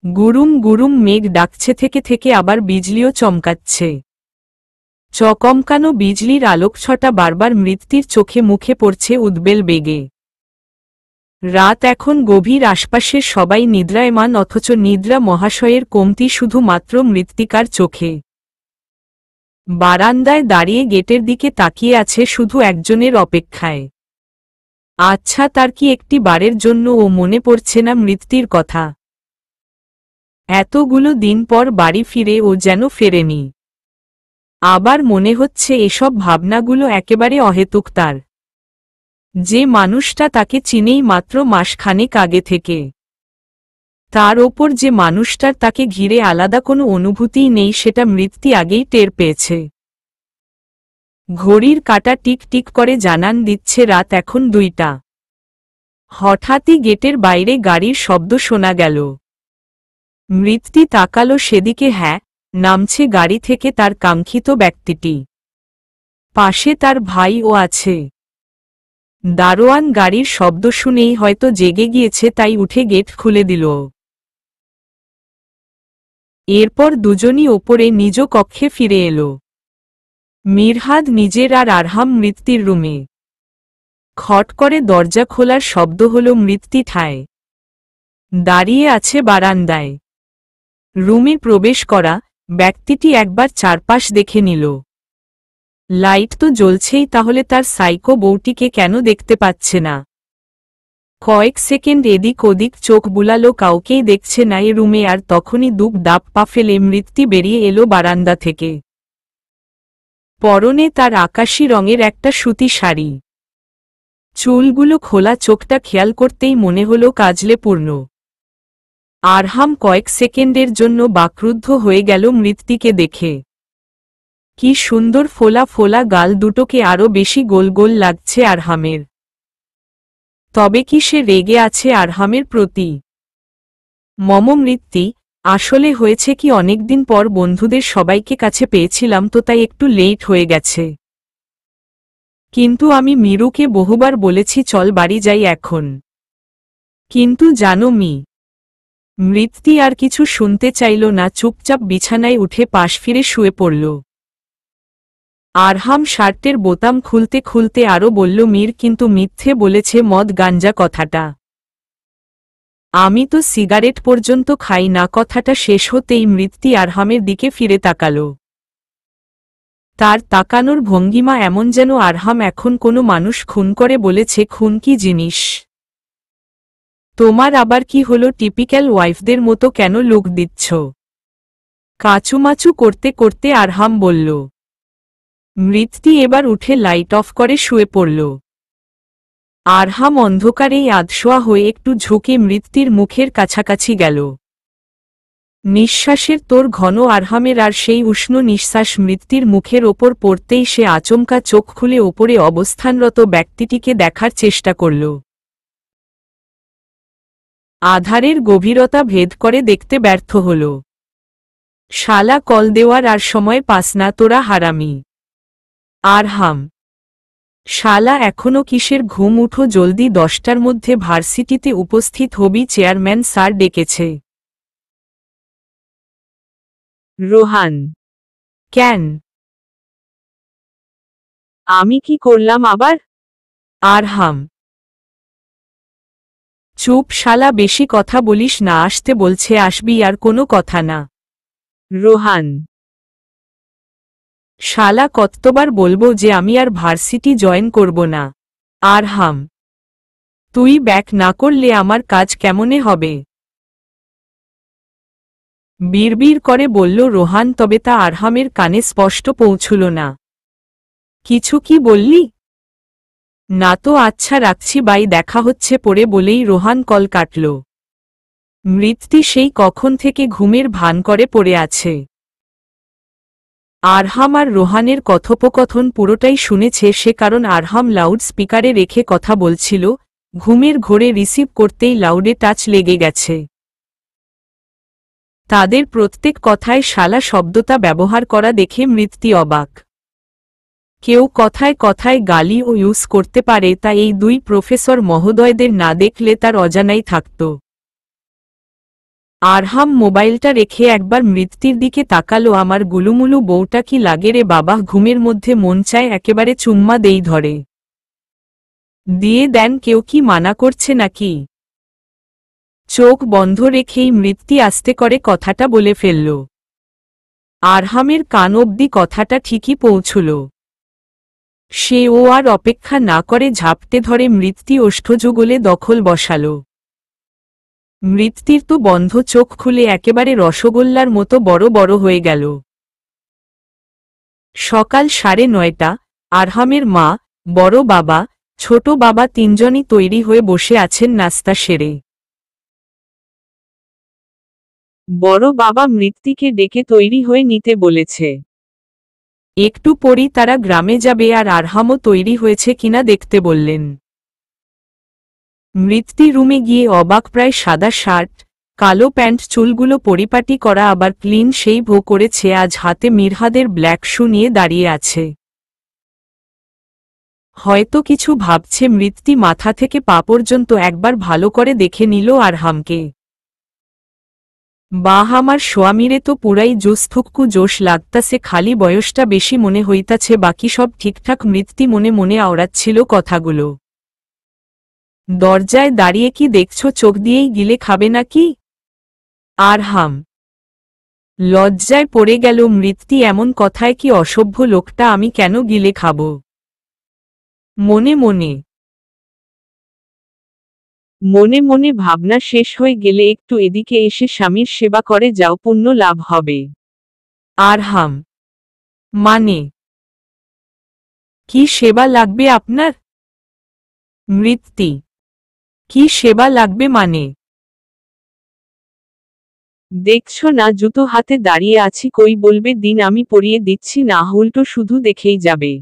গুরুম গুরুম মেঘ ডাকছে, থেকে থেকে আবার বিজলিও চমকাচ্ছে। চকমকানো বিজলির আলোকছটা বারবার মৃত্যুর চোখে মুখে পড়ছে উদ্বেল বেগে। রাত এখন গভীর, আশপাশের সবাই নিদ্রায়মান, অথচ নিদ্রা মহাশয়ের কমতি শুধুমাত্র মৃত্তিকার চোখে। বারান্দায় দাঁড়িয়ে গেটের দিকে তাকিয়ে আছে শুধু একজনের অপেক্ষায়। আচ্ছা, তার কি একটি বারের জন্য ও মনে পড়ছে না মৃত্যুর কথা? এতগুলো দিন পর বাড়ি ফিরে ও যেন ফেরেনি। আবার মনে হচ্ছে এসব ভাবনাগুলো একেবারে অহেতুক। তার যে মানুষটা তাকে চিনেই মাত্র মাসখানেক আগে থেকে, তার ওপর যে মানুষটার তাকে ঘিরে আলাদা কোনো অনুভূতিই নেই, সেটা মৃত্যু আগেই টের পেয়েছে। ঘড়ির কাঁটা টিক টিক করে জানান দিচ্ছে রাত এখন 2টা। হঠাৎই গেটের বাইরে গাড়ির শব্দ শোনা গেল। মৃত্যু তাকালো সেদিকে। হ্যাঁ, নামছে গাড়ি থেকে তার কাঙ্ক্ষিত ব্যক্তিটি। পাশে তার ভাইও আছে। দারোয়ান গাড়ির শব্দ শুনেই হয়তো জেগে গিয়েছে, তাই উঠে গেট খুলে দিল। এরপর দুজনই ওপরে নিজ কক্ষে ফিরে এলো। মিরহাদ নিজের আর আরহাম মৃত্যুর রুমে। খট করে দরজা খোলার শব্দ হল। মৃত্যু ঠায় দাঁড়িয়ে আছে বারান্দায়। রুমে প্রবেশ করা ব্যক্তিটি একবার চারপাশ দেখে নিল। লাইট তো জ্বলছেই, তাহলে তার সাইকো বউটিকে কেন দেখতে পাচ্ছে না? কয়েক সেকেন্ড এদিক ওদিক চোখ বুলালো, কাউকেই দেখছে না এ রুমে। আর তখনই দুপ দাপ পা ফেলে মৃত্যু বেরিয়ে এলো বারান্দা থেকে। পরনে তার আকাশী রঙের একটা সুতি শাড়ি। চুলগুলো খোলা, চোখটা খেয়াল করতেই মনে হলো কাজলে পূর্ণ। আরহাম কয়েক সেকেন্ডের জন্য বাকরুদ্ধ হয়ে গেল মৃত্যুকে দেখে। কি সুন্দর ফোলা ফোলা গাল দুটোকে আরও বেশি গোল গোল লাগছে আরহামের। তবে কি সে রেগে আছে আরহামের প্রতি? মৃত্যু, আসলে হয়েছে কি, অনেকদিন পর বন্ধুদের সবাইকে কাছে পেয়েছিলাম, তো তাই একটু লেট হয়ে গেছে। কিন্তু আমি মিরুকে বহুবার বলেছি চল বাড়ি যাই এখন। কিন্তু জানো মৃত্যু আর কিছু শুনতে চাইল না, চুপচাপ বিছানায় উঠে পাশ ফিরে শুয়ে পড়ল। আরহাম শার্টের বোতাম খুলতে খুলতে আরও বলল, মীর কিন্তু মিথ্যে বলেছে মদ গাঞ্জা কথাটা। আমি তো সিগারেট পর্যন্ত খাই না। কথাটা শেষ হতেই মৃত্যু আরহামের দিকে ফিরে তাকাল। তার তাকানোর ভঙ্গিমা এমন যেন আরহাম এখন কোনো মানুষ খুন করে বলেছে। খুন কি জিনিস? তোমার আবার কি হলো? টিপিক্যাল ওয়াইফদের মতো কেন লুক দিচ্ছ? কাচুমাচু করতে করতে আরহাম বলল। মৃত্যু এবার উঠে লাইট অফ করে শুয়ে পড়ল। আরহাম অন্ধকারেই আধশোয়া হয়ে একটু ঝুঁকে মৃত্যুর মুখের কাছাকাছি গেল। নিঃশ্বাসের তোর ঘন আরহামের আর সেই উষ্ণ নিঃশ্বাস মৃত্যুর মুখের ওপর পড়তেই সে আচমকা চোখ খুলে ওপরে অবস্থানরত ব্যক্তিটিকে দেখার চেষ্টা করল। আধারের গভীরতা ভেদ করে দেখতে ব্যর্থ হল। শালা, কল দেওয়ার আর সময় পাস না তোরা হারামি। আরহাম, শালা এখনো কিসের ঘুম? উঠো জলদি, 10টার মধ্যে ভার্সিটিতে উপস্থিত হবি, চেয়ারম্যান স্যার ডেকেছে। রোহান, কেন? আমি কি করলাম আবার? আরহাম, চুপ শালা, বেশি কথা বলিস না। আসতে বলছে আসবি, আর কোনো কথা না। রোহান, শালা কতবার বলবো যে আমি আর ভার্সিটি জয়েন করব না? আরহাম, তুই ব্যাক না করলে আমার কাজ কেমনে হবে? বিড়বিড় করে বলল রোহান, তবে তা আরহামের কানে স্পষ্ট পৌঁছল না। কিছু কি বললি? না তো। আচ্ছা রাখছি বাই, দেখা হচ্ছে পরে বলেই রোহান কল কাটল। মৃত্যু সেই কখন থেকে ঘুমের ভান করে পড়ে আছে। আরহাম আর রোহানের কথোপকথন পুরোটাই শুনেছে সে, কারণ আরহাম লাউড স্পিকারে রেখে কথা বলছিল। ঘুমের ঘোরে রিসিভ করতেই লাউডে টাচ লেগে গেছে। তাদের প্রত্যেক কথায় শালা শব্দটা ব্যবহার করা দেখে মৃত্যু অবাক। কেউ কথায় কথায় গালি ও ইউজ করতে পারে, তা এই দুই প্রফেসর মহোদয়দের না দেখলে তার অজানাই থাকত। আরহাম মোবাইলটা রেখে একবার মৃত্যুর দিকে তাকালো। আমার গুলুমুলু বউটা কি লাগে রে বাবা, ঘুমের মধ্যে মন চায় একেবারে চুম্মা দেই ধরে। দিয়ে দেন, কেউ কি মানা করছে নাকি? চোখ বন্ধ রেখেই মৃত্যু আস্তে করে কথাটা বলে ফেলল। আরহামের কান অবধি কথাটা ঠিকই পৌঁছল। সে ও আর অপেক্ষা না করে ঝাপটে ধরে মৃত্যু ওষ্ঠযুগলে দখল বসাল। মৃত্যুর তো বন্ধ চোখ খুলে একেবারে রসগোল্লার মতো বড় বড় হয়ে গেল। সকাল 9:30। আরহামের মা, বড় বাবা, ছোট বাবা তিনজনই তৈরি হয়ে বসে আছেন নাস্তা সেরে। বড় বাবা মৃত্যুকে ডেকে তৈরি হয়ে নিতে বলেছে। একটু পরই তারা গ্রামে যাবে আর আরহামও তৈরি হয়েছে কিনা দেখতে বললেন। মৃত্যু রুমে গিয়ে অবাক, প্রায় সাদা শার্ট, কালো প্যান্ট, চুলগুলো পরিপাটি করা আবার ক্লিন সেই ভো করেছে, আজ হাতে মিরহাদের ব্ল্যাক শু নিয়ে দাঁড়িয়ে আছে। হয়তো কিছু ভাবছে মৃত্যু মাথা থেকে পা পর্যন্ত একবার ভালো করে দেখে নিল আরহামকে। বাহ, আমার সোয়ামীরে তো পুরাই জোসথুকু জোশ লাগতাছে, খালি বয়সটা বেশি মনে হইতাছে, বাকি সব ঠিকঠাক। মৃত্যু মনে মনে আওড়াচ্ছিল কথাগুলো। দরজায় দাঁড়িয়ে কি দেখছ, চোখ দিয়েই গিলে খাবে নাকি? আরহাম লজ্জায় পড়ে গেল। মৃত্যু এমন কথায় কি অসভ্য লোকটা, আমি কেন গিলে খাব? মনে মনে মনে মনে ভাবনা শেষ হয়ে গেলে একটু এদিকে এসে স্বামীর সেবা করে যাও, পুণ্য লাভ হবে। আরহাম মানে কি সেবা লাগবে আপনার? মৃত্যু কি সেবা লাগবে মানে? দেখছো না জুতো হাতে দাঁড়িয়ে আছি, কই বলবে দিন আমি পরিয়ে দিচ্ছি, না উল্টো শুধু দেখেই যাবে।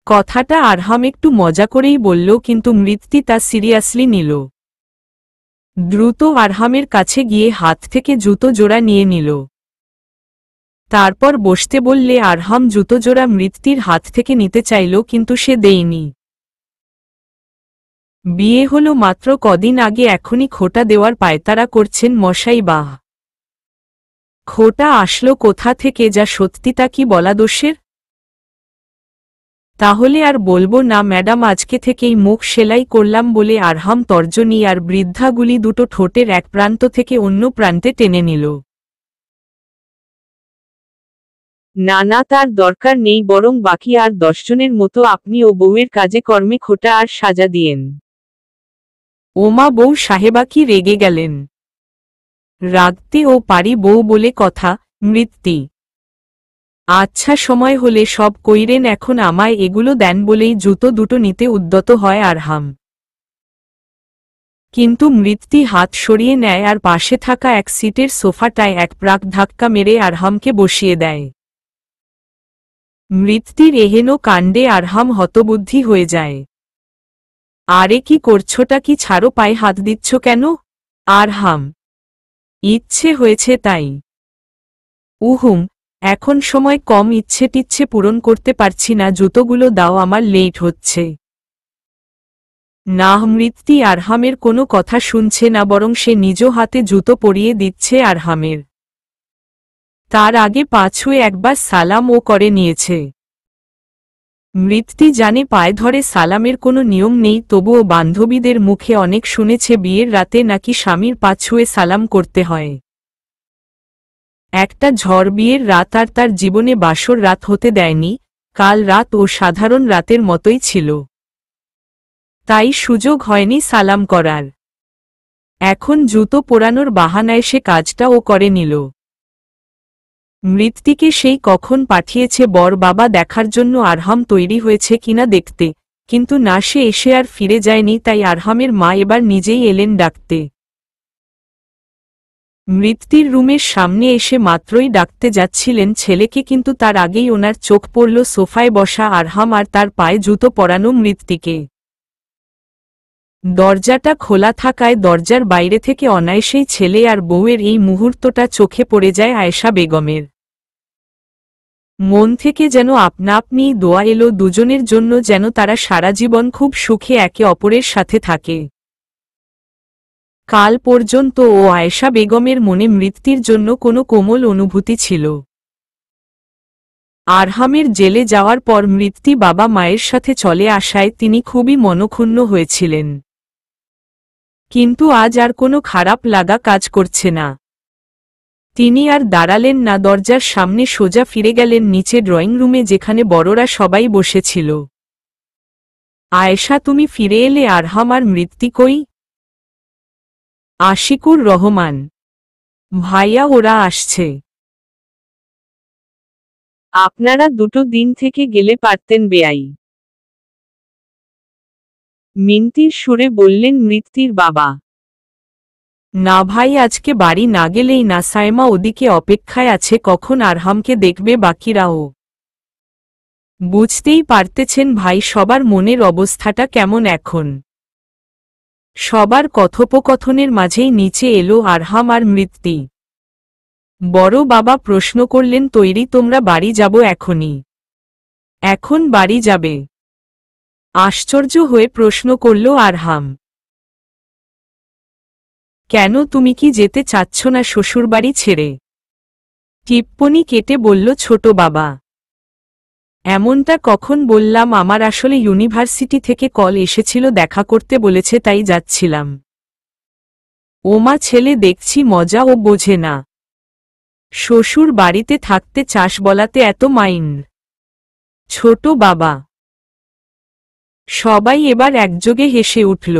কথাটা আরহাম একটু মজা করেই বলল, কিন্তু মৃত্যু তা সিরিয়াসলি নিল। দ্রুত আরহামের কাছে গিয়ে হাত থেকে জুতো জোড়া নিয়ে নিল। তারপর বসতে বললে আরহাম জুতো জোড়া মৃত্যুর হাত থেকে নিতে চাইল, কিন্তু সে দেয়নি। বিয়ে হলো মাত্র কদিন আগে, এখনই খোটা দেওয়ার পায়তারা করছেন মশাই। বাহ, খোটা আসলো কোথা থেকে, যা সত্যি তা কি বলা দোষের? তাহলে আর বলবো না ম্যাডাম, আজকে থেকেই মুখ সেলাই করলাম বলে আরহাম তর্জনী আর বৃদ্ধাগুলি দুটো ঠোঁটের এক প্রান্ত থেকে অন্য প্রান্তে টেনে নিল। না না, তার দরকার নেই, বরং বাকি আর 10 জনের মতো আপনি ও বউয়ের কাজে কর্মে খোটা আর সাজা দিয়েন। ওমা, বউ সাহেবা কি রেগে গেলেন? রাগতে ও পারি বউ বলে কথা। মৃত্যু আচ্ছা, সময় হলে সব কইরেন, এখন আমায় এগুলো দেন বলেই জুতো দুটো নিতে উদ্যত হয় আরহাম। কিন্তু মৃত্যু হাত সরিয়ে নেয় আর পাশে থাকা এক সিটের সোফাটায় এক প্রাক ধাক্কা মেরে আরহামকে বসিয়ে দেয়। মৃত্যুর এহেন কাণ্ডে আরহাম হতবুদ্ধি হয়ে যায়। আরে কি করছোটা কি, ছাড়ো, পায়ে হাত দিচ্ছ কেন? আরহাম ইচ্ছে হয়েছে তাই। উহুম, এখন সময় কম, ইচ্ছে টিচ্ছে পূরণ করতে পারছি না, জুতোগুলো দাও, আমার লেট হচ্ছে। না, মৃত্যু আরহামের কোনো কথা শুনছে না, বরং সে নিজ হাতে জুতো পরিয়ে দিচ্ছে আরহামের। তার আগে পা ছুঁয়ে একবার সালাম ও করে নিয়েছে। মৃত্যু জানে পায়ে ধরে সালামের কোনো নিয়ম নেই, তবুও বান্ধবীদের মুখে অনেক শুনেছে বিয়ের রাতে নাকি স্বামীর পা ছুঁয়ে সালাম করতে হয়। একটা ঝড় বিয়ের রাত আর তার জীবনে বাসর রাত হতে দেয়নি, কাল রাত ও সাধারণ রাতের মতোই ছিল। তাই সুযোগ হয়নি সালাম করার। এখন জুতো পোড়ানোর বাহানায় সে কাজটা ও করে নিল। মৃত্যুকে সেই কখন পাঠিয়েছে বর বাবা দেখার জন্য আরহাম তৈরি হয়েছে কিনা দেখতে, কিন্তু না, সে এসে আর ফিরে যায়নি। তাই আরহামের মা এবার নিজেই এলেন ডাকতে। মৃত্যুর রুমের সামনে এসে মাত্রই ডাকতে যাচ্ছিলেন ছেলেকে, কিন্তু তার আগেই ওনার চোখ পড়ল সোফায় বসা আরহাম আর তার পায়ে জুতো পরানো মৃত্যুকে। দরজাটা খোলা থাকায় দরজার বাইরে থেকে অনায়াসেই ছেলে আর বউয়ের এই মুহূর্তটা চোখে পড়ে যায় আয়েশা বেগমের। মন থেকে যেন আপনা আপনিই দোয়া এলো দুজনের জন্য, যেন তারা সারা জীবন খুব সুখে একে অপরের সাথে থাকে। কাল পর্যন্ত ও আয়েশা বেগমের মনে মৃত্যুর জন্য কোনো কোমল অনুভূতি ছিল। আরহামের জেলে যাওয়ার পর মৃত্যু বাবা মায়ের সাথে চলে আসায় তিনি খুবই মনক্ষুণ্ণ হয়েছিলেন। কিন্তু আজ আর কোনো খারাপ লাগা কাজ করছে না। তিনি আর দাঁড়ালেন না, দরজার সামনে সোজা ফিরে গেলেন নিচে ড্রয়িং রুমে, যেখানে বড়রা সবাই বসেছিল। আয়েশা, তুমি ফিরে এলে? আরহাম আর মৃত্যু কই? আশিকুর রহমান: ভাইয়া, ওরা আসছে। আপনারা 2 দিন থেকে গেলে পারতেন বেয়াই, মিনতির সুরে বললেন মৃত্যুর বাবা। না ভাই, আজকে বাড়ি না গেলেই না। সাইমা ওদিকে অপেক্ষায় আছে, কখন আরহামকে দেখবে বাকিরাও। বুঝতেই পারতেছেন ভাই, সবার মনের অবস্থাটা কেমন এখন। সবার কথোপকথনের মাঝেই নিচে এলো আরহাম আর মৃত্যু। বড় বাবা প্রশ্ন করলেন, তৈরি তোমরা? বাড়ি যাব এখনই? এখন বাড়ি যাবে? আশ্চর্য হয়ে প্রশ্ন করল আরহাম। কেন, তুমি কি যেতে চাচ্ছ না শ্বশুরবাড়ি ছেড়ে? টিপ্পনি কেটে বলল ছোট বাবা। এমনটা কখন বললাম? আমার আসলে ইউনিভার্সিটি থেকে কল এসেছিল, দেখা করতে বলেছে, তাই যাচ্ছিলাম। ওমা, ছেলে দেখছি মজা ও বোঝে না। শ্বশুর বাড়িতে থাকতে চাস বলাতে এত মাইন্ড? ছোট বাবা। সবাই এবার একযোগে হেসে উঠল।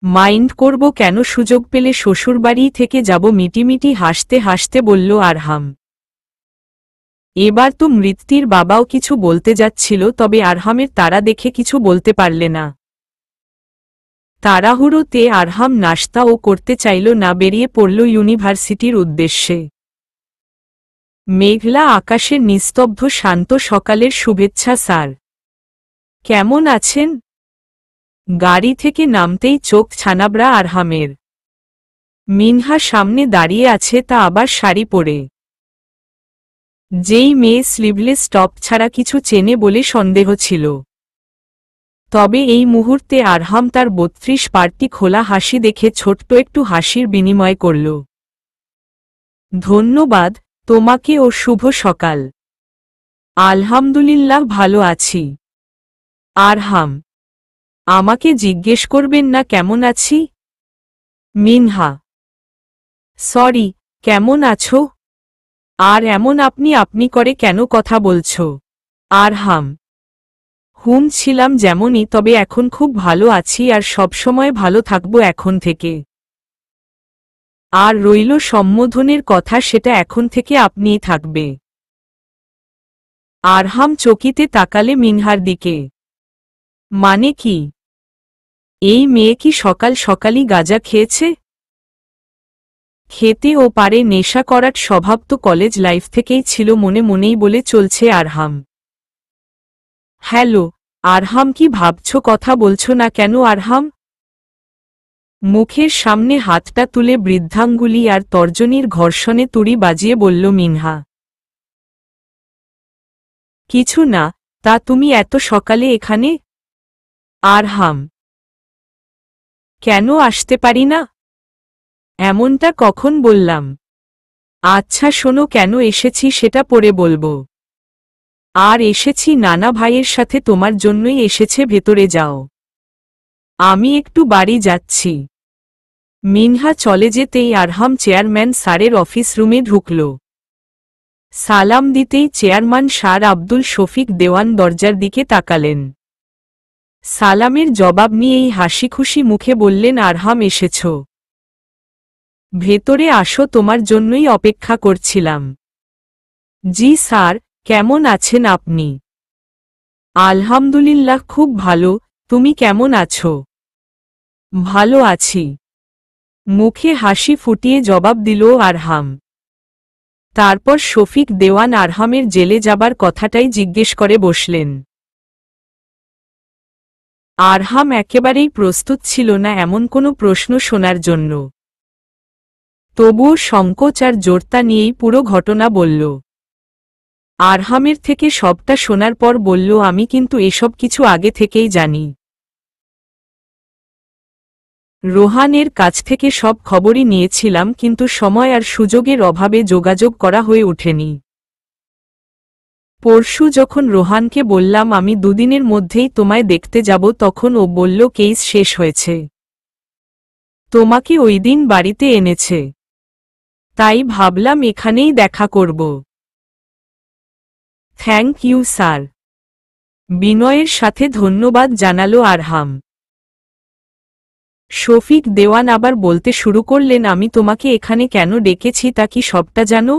মাইন্ড করব কেন, সুযোগ পেলে শ্বশুরবাড়ি থেকে যাব, মিটিমিটি হাসতে হাসতে বলল আরহাম। এবার তো মৃত্যুর বাবাও কিছু বলতে যাচ্ছিল, তবে আরহামের তাড়া দেখে কিছু বলতে পারলে না। তাড়াহুড়োতে আরহাম নাশতাও করতে চাইল না, বেরিয়ে পড়ল ইউনিভার্সিটির উদ্দেশ্যে। মেঘলা আকাশের নিস্তব্ধ শান্ত সকালের শুভেচ্ছা। স্যার, কেমন আছেন? গাড়ি থেকে নামতেই চোখ ছানাবড়া আরহামের। মিনহা সামনে দাঁড়িয়ে আছে, তা আবার শাড়ি পরে। যেই মেয়ে স্লিভলেস টপ ছাড়া কিছু চেনে বলে সন্দেহ ছিল। তবে এই মুহূর্তে আরহাম তার 32 পার্টি খোলা হাসি দেখে ছোট্ট একটু হাসির বিনিময় করল। ধন্যবাদ তোমাকে, ও শুভ সকাল। আলহামদুলিল্লাহ, ভালো আছি। আরহাম: আমাকে জিজ্ঞেস করবেন না কেমন আছি? মিনহা: সরি, কেমন আছো? আর এমন আপনি আপনি করে কেন কথা বলছো? আরহাম: ছিলাম যেমনই, তবে এখন খুব ভালো আছি আর সবসময় ভালো থাকবো এখন থেকে। আর রইল সম্বোধনের কথা, সেটা এখন থেকে আপনিই থাকবে। আরহাম চকিতে তাকালে মিনহার দিকে। মানে কি? এই মেয়ে কি সকাল সকালই গাঁজা খেয়েছে? খেতে ও পারে, নেশা করার স্বভাব তো কলেজ লাইফ থেকেই ছিল, মনে মনেই বলে চলছে আরহাম। হ্যালো আরহাম, কি ভাবছো, কথা বলছো না কেন? আরহাম মুখের সামনে হাতটা তুলে বৃদ্ধাঙ্গুলি আর তর্জনীর ঘর্ষণে তুড়ি বাজিয়ে বলল মিনহা। কিছু না। তা তুমি এত সকালে এখানে? আরহাম: কেন আসতে পারি না? এমনটা কখন বললাম? আচ্ছা শোনো, কেন এসেছি সেটা পরে বলবো। আর এসেছি নানা ভাইয়ের সাথে, তোমার জন্যই এসেছে, ভেতরে যাও। আমি একটু বাড়ি যাচ্ছি। মিনহা চলে যেতেই আরহাম চেয়ারম্যান স্যারের অফিস রুমে ঢুকল। সালাম দিতেই চেয়ারম্যান স্যার আব্দুল শফিক দেওয়ান দরজার দিকে তাকালেন। সালামের জবাব নিয়েই হাসিখুশি মুখে বললেন, আরহাম এসেছ? ভেতরে আসো, তোমার জন্যই অপেক্ষা করছিলাম। জি স্যার, কেমন আছেন আপনি? আলহামদুলিল্লাহ, খুব ভালো। তুমি কেমন আছো? ভালো আছি। মুখে হাসি ফুটিয়ে জবাব দিল আরহাম। তারপর শফিক দেওয়ান আরহামের জেলে যাবার কথাটাই জিজ্ঞেস করে বসলেন। আরহাম একেবারেই প্রস্তুত ছিল না এমন কোনো প্রশ্ন শোনার জন্য। তবুও সংকোচ আর জোরতা নিয়েই পুরো ঘটনা বলল। আরহামের থেকে সবটা শোনার পর বলল, আমি কিন্তু এসব কিছু আগে থেকেই জানি। রোহানের কাছ থেকে সব খবরই নিয়েছিলাম, কিন্তু সময় আর সুযোগের অভাবে যোগাযোগ করা হয়ে ওঠেনি। পরশু যখন রোহানকে বললাম আমি দুদিনের মধ্যেই তোমায় দেখতে যাব, তখন ও বলল কেস শেষ হয়েছে, তোমাকে ওই দিন বাড়িতে এনেছে, তাই ভাবলাম এখানেই দেখা করব। থ্যাংক ইউ স্যার, বিনয়ের সাথে ধন্যবাদ জানালো আরহাম। শফিক দেওয়ান আবার বলতে শুরু করলেন, আমি তোমাকে এখানে কেন ডেকেছি তা কি সবটা জানো?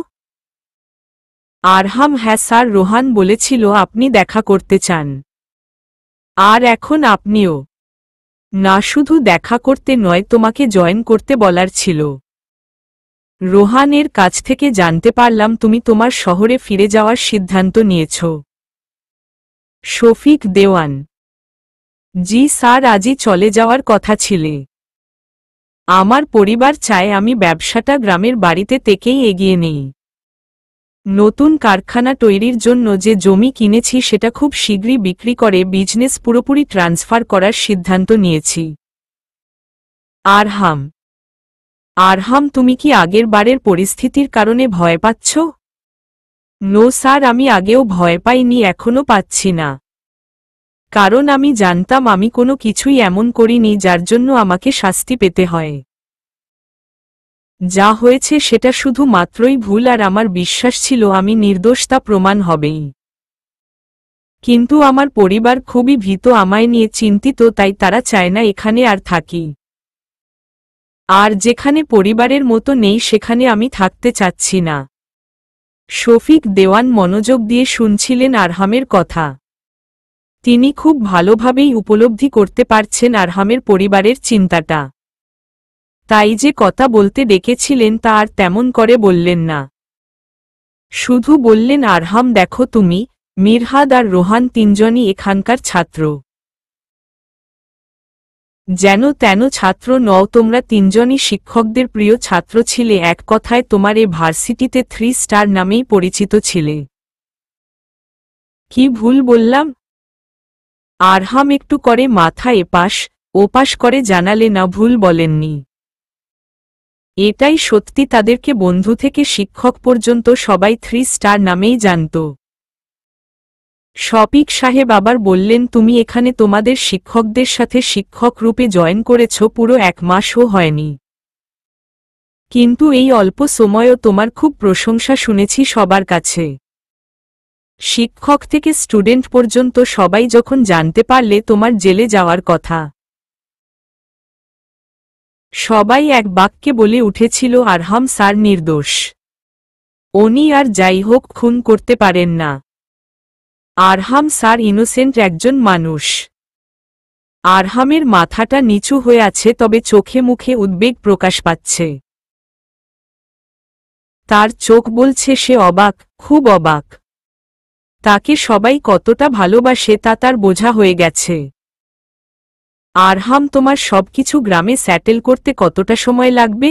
আরহাম: হ্যাঁ স্যার, রোহান বলেছিল আপনি দেখা করতে চান। আর এখন আপনিও। না, শুধু দেখা করতে নয়, তোমাকে জয়েন করতে বলার ছিল। রোহানের কাছ থেকে জানতে পারলাম তুমি তোমার শহরে ফিরে যাওয়ার সিদ্ধান্ত নিয়েছ। শফিক দেওয়ান: জি স্যার, আজই চলে যাওয়ার কথা ছিল। আমার পরিবার চায় আমি ব্যবসাটা গ্রামের বাড়িতে থেকেই এগিয়ে নেই। নতুন কারখানা তৈরির জন্য যে জমি কিনেছি সেটা খুব শীঘ্রই বিক্রি করে বিজনেস পুরোপুরি ট্রান্সফার করার সিদ্ধান্ত নিয়েছি। আরহাম: আরহাম, তুমি কি আগের বারের পরিস্থিতির কারণে ভয় পাচ্ছ? নো স্যার, আমি আগেও ভয় পাইনি, এখনো পাচ্ছি না। কারণ আমি জানতাম আমি কোনো কিছুই এমন করিনি যার জন্য আমাকে শাস্তি পেতে হয়। যা হয়েছে সেটা শুধু মাত্রই ভুল, আর আমার বিশ্বাস ছিল আমি নির্দোষ, তা প্রমাণ হবেই। কিন্তু আমার পরিবার খুবই ভীত, আমায় নিয়ে চিন্তিত, তাই তারা চায় না এখানে আর থাকি। আর যেখানে পরিবারের মতো নেই সেখানে আমি থাকতে চাচ্ছি না। শফিক দেওয়ান মনোযোগ দিয়ে শুনছিলেন আরহামের কথা। তিনি খুব ভালোভাবেই উপলব্ধি করতে পারছেন আরহামের পরিবারের চিন্তাটা। তাই যে কথা বলতে ডেকেছিলেন তা আর তেমন করে বললেন না। শুধু বললেন, আরহাম দেখো, তুমি, মিরহাদ আর রোহান তিনজনই এখানকার ছাত্র। যেন তেন ছাত্র নও, তোমরা তিনজনই শিক্ষকদের প্রিয় ছাত্র ছিলে, এক কথায় তোমার এ ভার্সিটিতে 3 স্টার নামেই পরিচিত ছিলে। কি ভুল বললাম? আরহাম একটু করে মাথা এপাশ ওপাশ করে জানালে, না, ভুল বলেননি। এটাই সত্যি, তাদেরকে বন্ধু থেকে শিক্ষক পর্যন্ত সবাই 3 স্টার নামেই জানত। শফিক সাহেব আবার বললেন, তুমি এখানে তোমাদের শিক্ষকদের সাথে শিক্ষক রূপে জয়েন করেছ, পুরো 1 মাসও হয়নি। কিন্তু এই অল্প সময়ও তোমার খুব প্রশংসা শুনেছি সবার কাছে। শিক্ষক থেকে স্টুডেন্ট পর্যন্ত সবাই যখন জানতে পারলে তোমার জেলে যাওয়ার কথা, সবাই এক বাক্যে বলে উঠেছিল, আরহাম স্যার নির্দোষ। উনি আর যাই হোক খুন করতে পারেন না। আরহাম স্যার ইনোসেন্ট একজন মানুষ। আরহামের মাথাটা নিচু হয়ে আছে, তবে চোখে মুখে উদ্বেগ প্রকাশ পাচ্ছে। তার চোখ বলছে সে অবাক, খুব অবাক। তাকে সবাই কতটা ভালোবাসে তা তার বোঝা হয়ে গেছে। আরহাম, তোমার সবকিছু গ্রামে সেটেল করতে কতটা সময় লাগবে?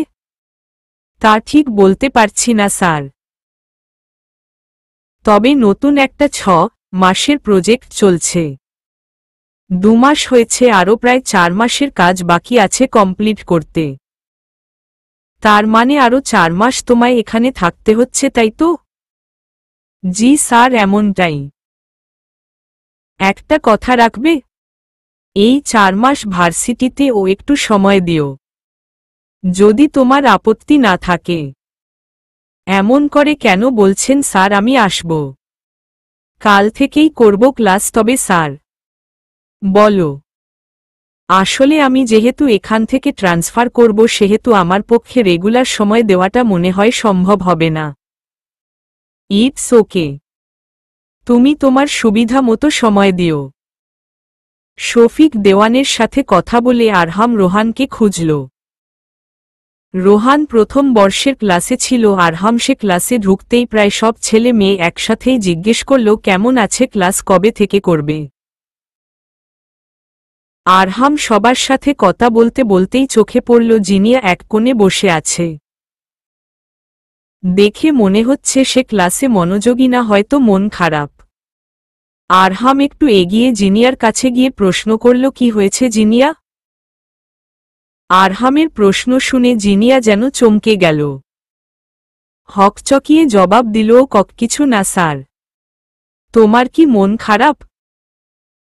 তা ঠিক বলতে পারছি না স্যার, তবে নতুন একটা 6 মাসের প্রজেক্ট চলছে। 2 মাস হয়েছে, আরও প্রায় 4 মাসের কাজ বাকি আছে কমপ্লিট করতে। তার মানে আরও 4 মাস তোমায় এখানে থাকতে হচ্ছে, তাই তো? জি স্যার, এমনটাই। একটা কথা রাখবে? এই 4 মাস ভার্সিটিতে ও একটু সময় দিও, যদি তোমার আপত্তি না থাকে। এমন করে কেন বলছেন স্যার, আমি আসব। কাল থেকেই করব ক্লাস। তবে স্যার, বলো। আসলে আমি যেহেতু এখান থেকে ট্রান্সফার করব, সেহেতু আমার পক্ষে রেগুলার সময় দেওয়াটা মনে হয় সম্ভব হবে না। ইটস ওকে, তুমি তোমার সুবিধা মতো সময় দিও। শফিক দেওয়ানের সাথে কথা বলে আরহাম রোহানকে খুঁজল। রোহান প্রথম বর্ষের ক্লাসে ছিল। আরহাম সে ক্লাসে ঢুকতেই প্রায় সব ছেলে মেয়ে একসাথেই জিজ্ঞেস করল, কেমন আছে, ক্লাস কবে থেকে করবে? আরহাম সবার সাথে কথা বলতে বলতেই চোখে পড়ল জিনিয়া এক কোণে বসে আছে। দেখে মনে হচ্ছে সে ক্লাসে মনোযোগী না, হয়তো মন খারাপ। আরহাম একটু এগিয়ে জিনিয়ার কাছে গিয়ে প্রশ্ন করল, কি হয়েছে জিনিয়া? আরহামের প্রশ্ন শুনে জিনিয়া যেন চমকে গেল। হকচকিয়ে জবাব দিল, কিছু না স্যার। তোমার কি মন খারাপ?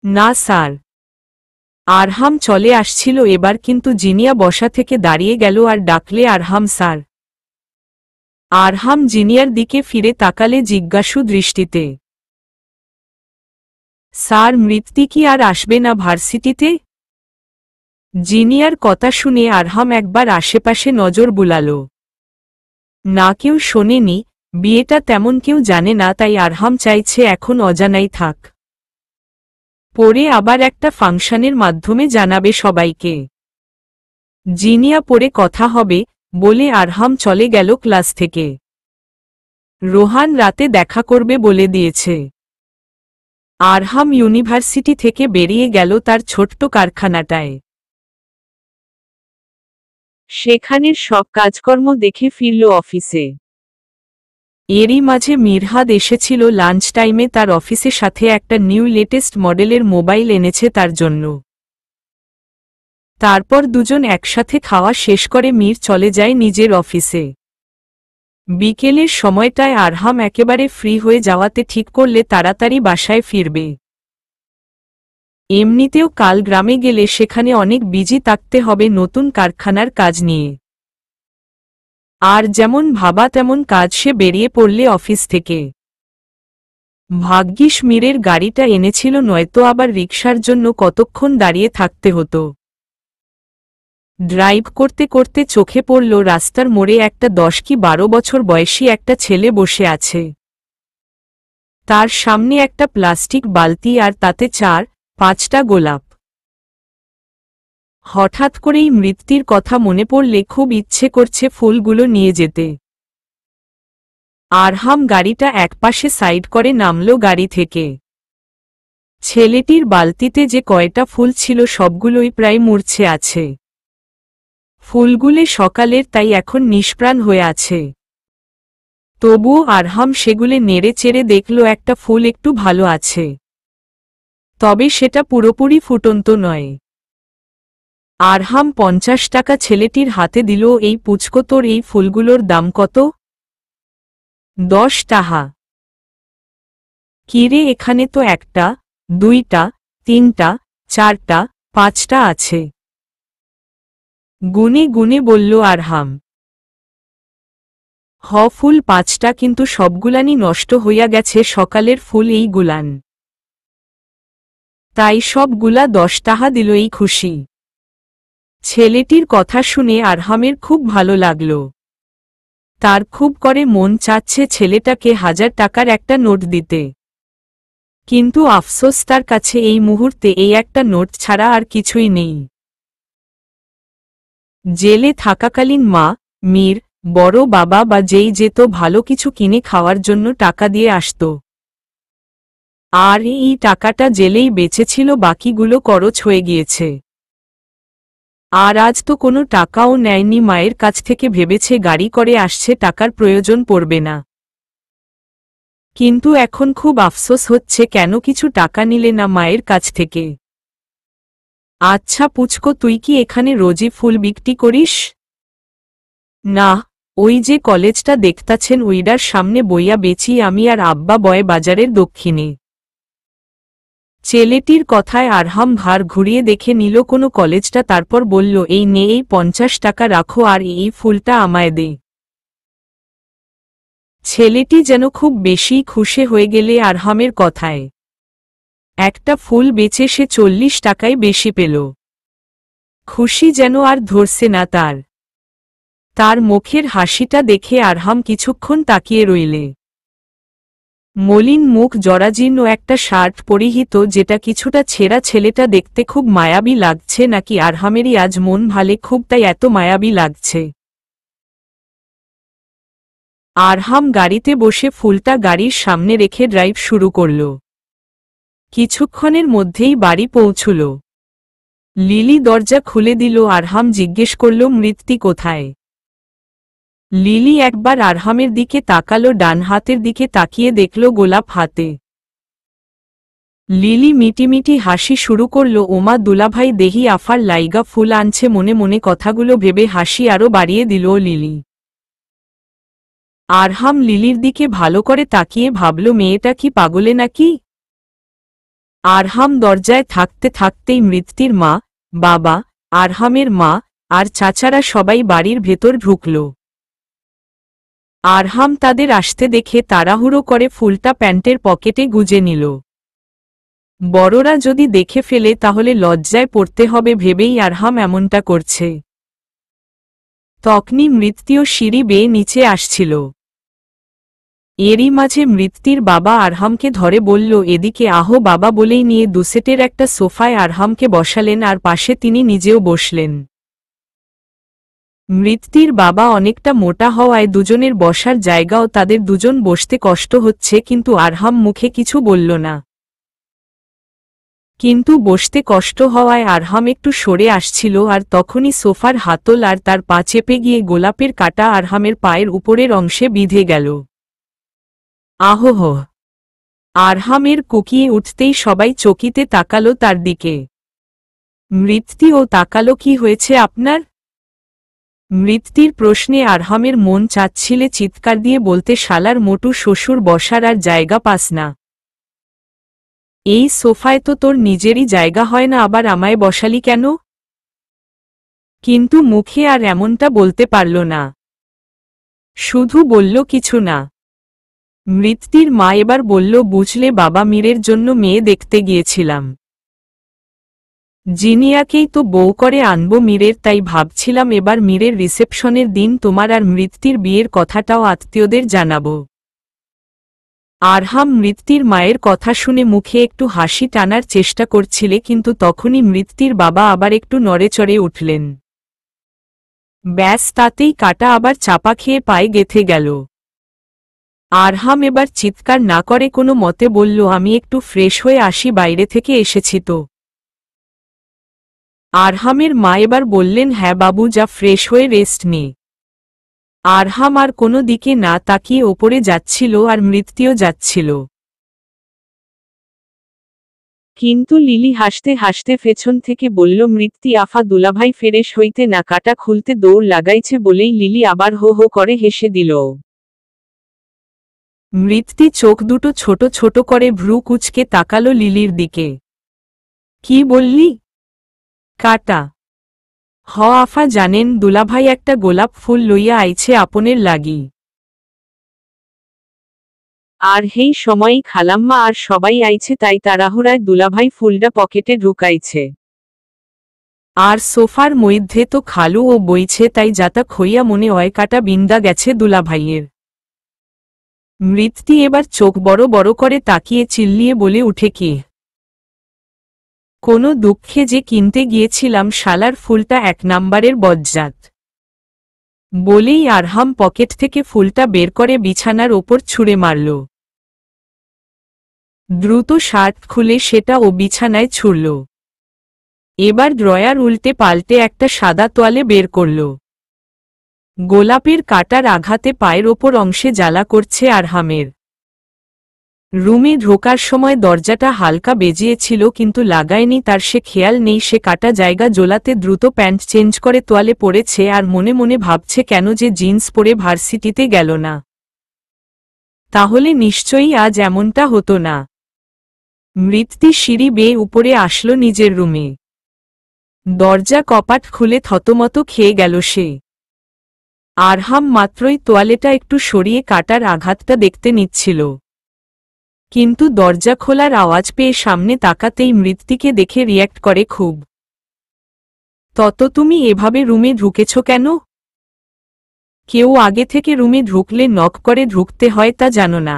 না স্যার। আরহাম চলে আসছিল এবার, কিন্তু জিনিয়া বসা থেকে দাঁড়িয়ে গেল আর ডাকলে, আরহাম স্যার। আরহাম জিনিয়ার দিকে ফিরে তাকালে জিজ্ঞাসু দৃষ্টিতে। স্যার, মৃত্যু কি আর আসবে না ভার্সিটিতে? জিনিয়ার কথা শুনে আরহাম একবার আশেপাশে নজর বুলাল। না, কেউ শোনেনি, বিয়েটা তেমন কেউ জানে না, তাই আরহাম চাইছে এখন অজানাই থাক। পরে আবার একটা ফাংশনের মাধ্যমে জানাবে সবাইকে। জিনিয়া পরে কথা হবে বলে আরহাম চলে গেল ক্লাস থেকে। রোহান রাতে দেখা করবে বলে দিয়েছে। আরহাম ইউনিভার্সিটি থেকে বেরিয়ে গেল তার ছোট্ট কারখানাটায়। সেখানের সব কাজকর্ম দেখে ফিরল অফিসে। এরই মাঝে মিরহাদ এসেছিল লাঞ্চ টাইমে তার অফিসের সাথে একটা নিউ লেটেস্ট মডেলের মোবাইল এনেছে তার জন্য। তারপর দুজন একসাথে খাওয়া শেষ করে মীর চলে যায় নিজের অফিসে। বিকেলের সময়টায় আরহাম একেবারে ফ্রি হয়ে যাওয়াতে ঠিক করলে তাড়াতাড়ি বাসায় ফিরবে। এমনিতেও কাল গ্রামে গেলে সেখানে অনেক বিজি থাকতে হবে নতুন কারখানার কাজ নিয়ে। আর যেমন ভাবা তেমন কাজ, সে বেরিয়ে পড়লে অফিস থেকে। ভাগ্যিস মীরের গাড়িটা এনেছিল, নয়তো আবার রিকশার জন্য কতক্ষণ দাঁড়িয়ে থাকতে হতো। ড্রাইভ করতে করতে চোখে পড়ল রাস্তার মোড়ে একটা 10 কি 12 বছর বয়সী একটা ছেলে বসে আছে। তার সামনে একটা প্লাস্টিক বালতি আর তাতে 4-5টা গোলাপ। হঠাৎ করেই মৃত্যুর কথা মনে পড়লে খুব ইচ্ছে করছে ফুলগুলো নিয়ে যেতে। আরহাম গাড়িটা একপাশে সাইড করে নামল গাড়ি থেকে। ছেলেটির বালতিতে যে কয়টা ফুল ছিল সবগুলোই প্রায় মূর্ছে আছে। ফুলগুলো সকালের, তাই এখন নিষ্প্রাণ হয়ে আছে। তবুও আরহাম সেগুলো নেড়ে চেড়ে দেখল একটা ফুল একটু ভালো আছে, তবে সেটা পুরোপুরি ফুটন্ত নয়। আরহাম 50 টাকা ছেলেটির হাতে দিল। এই পুচকো, তোর এই ফুলগুলোর দাম কত? 10 টাকা। কিরে, এখানে তো 1টা, 2টা, 3টা, 4টা, 5টা আছে। গুনে গুনে বলল আরহাম। ফুল 5টা, কিন্তু সবগুলানি নষ্ট হইয়া গেছে, সকালের ফুল এই গুলান। তাই সবগুলা 10 টাকা দিল। এই খুশি। ছেলেটির কথা শুনে আরহামের খুব ভালো লাগল। তার খুব করে মন চাচ্ছে ছেলেটাকে 1000 টাকার একটা নোট দিতে, কিন্তু আফসোস তার কাছে এই মুহূর্তে এই একটা নোট ছাড়া আর কিছুই নেই। জেলে থাকাকালীন মা, মীর, বড় বাবা বা যেই যেত ভালো কিছু কিনে খাওয়ার জন্য টাকা দিয়ে আসত। আর এই টাকাটা জেলেই বেঁচেছিল, বাকিগুলো খরচ হয়ে গিয়েছে। আর আজ তো কোনো টাকাও নেয়নি মায়ের কাছ থেকে, ভেবেছে গাড়ি করে আসছে, টাকার প্রয়োজন পড়বে না। কিন্তু এখন খুব আফসোস হচ্ছে, কেন কিছু টাকা নিলে না মায়ের কাছ থেকে। আচ্ছা পুচকো, তুই কি এখানে রোজই ফুল বিক্রি করিস? না, ওই যে কলেজটা দেখতাছেন ওইটার সামনে বইয়া বেচি আমি আর আব্বা বয় বাজারের দক্ষিণে। ছেলেটির কথায় আরহাম ঘাড় ঘুরিয়ে দেখে নিল কোনো কলেজটা, তারপর বলল, এই নে, এই 50 টাকা রাখো আর এই ফুলটা আমায় দে। ছেলেটি যেন খুব বেশি খুশি হয়ে গেলে আরহামের কথায়। একটা ফুল বেচে সে 40 টাকায় বেশি পেল। খুশি যেন আর ধরছে না তার। তার মুখের হাসিটা দেখে আরহাম কিছুক্ষণ তাকিয়ে রইলে। মলিন মুখ, জরাজীর্ণ একটা শার্ট পরিহিত, যেটা কিছুটা ছেঁড়া। ছেলেটা দেখতে খুব মায়াবী লাগছে, নাকি আরহামেরই আজ মন ভালে খুব, তাই এত মায়াবী লাগছে। আরহাম গাড়িতে বসে ফুলটা গাড়ির সামনে রেখে ড্রাইভ শুরু করল। কিছুক্ষণের মধ্যেই বাড়ি পৌঁছল। লিলি দরজা খুলে দিল। আরহাম জিজ্ঞেস করল, মৃত্যু কোথায়? লিলি একবার আরহামের দিকে তাকালো, ডান হাতের দিকে তাকিয়ে দেখল গোলাপ হাতে। লিলি মিটিমিটি হাসি শুরু করল। ওমা দুলাভাই দেহি আফার লাইগা ফুল আনছে। মনে মনে কথাগুলো ভেবে হাসি আরো বাড়িয়ে দিল লিলি। আরহাম লিলির দিকে ভালো করে তাকিয়ে ভাবল, মেয়েটা কি পাগলে নাকি? আরহাম দরজায় থাকতে থাকতেই মৃত্যুর মা, বাবা, আরহামের মা আর চাচারা সবাই বাড়ির ভেতর ঢুকল। আরহাম তাদের আসতে দেখে তাড়াহুড়ো করে ফুলটা প্যান্টের পকেটে গুজে নিল। বড়রা যদি দেখে ফেলে তাহলে লজ্জায় পড়তে হবে ভেবেই আরহাম এমনটা করছে। তখনই মৃত্যু সিঁড়ি বেয়ে নিচে আসছিল। এরই মাঝে মৃত্যুর বাবা আরহামকে ধরে বলল, এদিকে আহো বাবা বলেই নিয়ে দুসেটের একটা সোফায় আরহামকে বসালেন আর পাশে তিনি নিজেও বসলেন। মৃত্যুর বাবা অনেকটা মোটা হওয়ায় দুজনের বসার জায়গাও তাদের দুজন বসতে কষ্ট হচ্ছে, কিন্তু আরহাম মুখে কিছু বলল না। কিন্তু বসতে কষ্ট হওয়ায় আরহাম একটু সরে আসছিল, আর তখনই সোফার হাতল আর তার পা চেপে গিয়ে গোলাপের কাঁটা আরহামের পায়ের উপরের অংশে বিঁধে গেল। আহহ! আরহামের কুকিয়ে উঠতেই সবাই চকিতে তাকালো তার দিকে। মৃত্যুও তাকালো, কি হয়েছে আপনার? মৃত্যুর প্রশ্নে আরহামের মন চাচ্ছিলে চিৎকার দিয়ে বলতে, শালার মোটু শ্বশুর বসার আর জায়গা পাস না। এই সোফায় তো তোর নিজেরই জায়গা হয় না, আবার আমায় বসালি কেন? কিন্তু মুখে আর এমনটা বলতে পারল না, শুধু বলল কিছু না। মৃত্যুর মা এবার বলল, বুঝলে বাবা, মীরের জন্য মেয়ে দেখতে গিয়েছিলাম। জিনিয়াকেই তো বউ করে আনবো মীরের, তাই ভাবছিলাম এবার মীরের রিসেপশনের দিন তোমার আর মৃত্যুর বিয়ের কথাটাও আত্মীয়দের জানাবো। আরহাম মৃত্যুর মায়ের কথা শুনে মুখে একটু হাসি টানার চেষ্টা করছিলে, কিন্তু তখনই মৃত্যুর বাবা আবার একটু নড়েচড়ে উঠলেন। ব্যাস, তাতেই কাটা আবার চাপা খেয়ে পায়ে গেঁথে গেল। আরহাম এবার চিৎকার না করে কোনো মতে বলল, আমি একটু ফ্রেশ হয়ে আসি, বাইরে থেকে এসেছি তো। আরহামের মা এবার বললেন, হ্যাঁ বাবু, যা, ফ্রেশ হয়ে রেস্ট নে। আরহাম আর কোনো দিকে না তাকিয়ে ওপরে যাচ্ছিল, আর মৃত্যুও যাচ্ছিল। কিন্তু লিলি হাসতে হাসতে পেছন থেকে বলল, মৃত্যু আফা দুলাভাই ফ্রেশ হইতে না কাটা খুলতে দৌড় লাগাইছে বলেই লিলি আবার হো হো করে হেসে দিল। মৃত্যু চোখ দুটো ছোট ছোট করে ভ্রু কুঁচকে তাকালো লিলির দিকে। কি বললি? কাটা? হ আফা, জানেন দুলাভাই একটা গোলাপ ফুল লইয়া আইছে আপনের লাগি। আর হেই সময়ই খালাম্মা আর সবাই আইছে, তাই তাড়াহুড়ায় দুলাভাই ফুলটা পকেটে ঢুকাইছে। আর সোফার মধ্যে তো খালু ও বইছে, তাই যাতা খইয়া মনে হয় কাটা বিন্দা গেছে দুলাভাইয়ের। মৃত্যু এবার চোখ বড় বড় করে তাকিয়ে চিল্লিয়ে বলে উঠে, কি? কোনো দুঃখে যে কিনতে গিয়েছিলাম, শালার ফুলটা এক নাম্বারের বজ্জাত। বলেই আরহাম পকেট থেকে ফুলটা বের করে বিছানার ওপর ছুঁড়ে মারল। দ্রুত শার্ট খুলে সেটা ও বিছানায় ছুঁড়ল। এবার ড্রয়ার উল্টে পাল্টে একটা সাদা তোয়ালে বের করল। গোলাপের কাটার আঘাতে পায়ের ওপর অংশে জ্বালা করছে আরহামের। রুমে ঢোকার সময় দরজাটা হালকা বেজিয়েছিল, কিন্তু লাগায়নি তার সে খেয়াল নেই। সে কাটা জায়গা জোলাতে দ্রুত প্যান্ট চেঞ্জ করে তোয়ালে পড়েছে, আর মনে মনে ভাবছে কেন যে জিন্স পরে ভার্সিটিতে গেল না। তাহলে নিশ্চয়ই আজ এমনটা হতো না। মৃত্যু সিঁড়ি বেয়ে উপরে আসলো নিজের রুমে। দরজা কপাট খুলে থতমত খেয়ে গেল সে। আরহাম মাত্রই তোয়ালেটা একটু সরিয়ে কাটার আঘাতটা দেখতে নিচ্ছিল, কিন্তু দরজা খোলার আওয়াজ পেয়ে সামনে তাকাতেই মৃত্যুকে দেখে রিয়্যাক্ট করে খুব। তত তুমি এভাবে রুমে ঢুকেছ কেন? কেউ আগে থেকে রুমে ঢুকলে নক করে ঢুকতে হয় তা জানো না?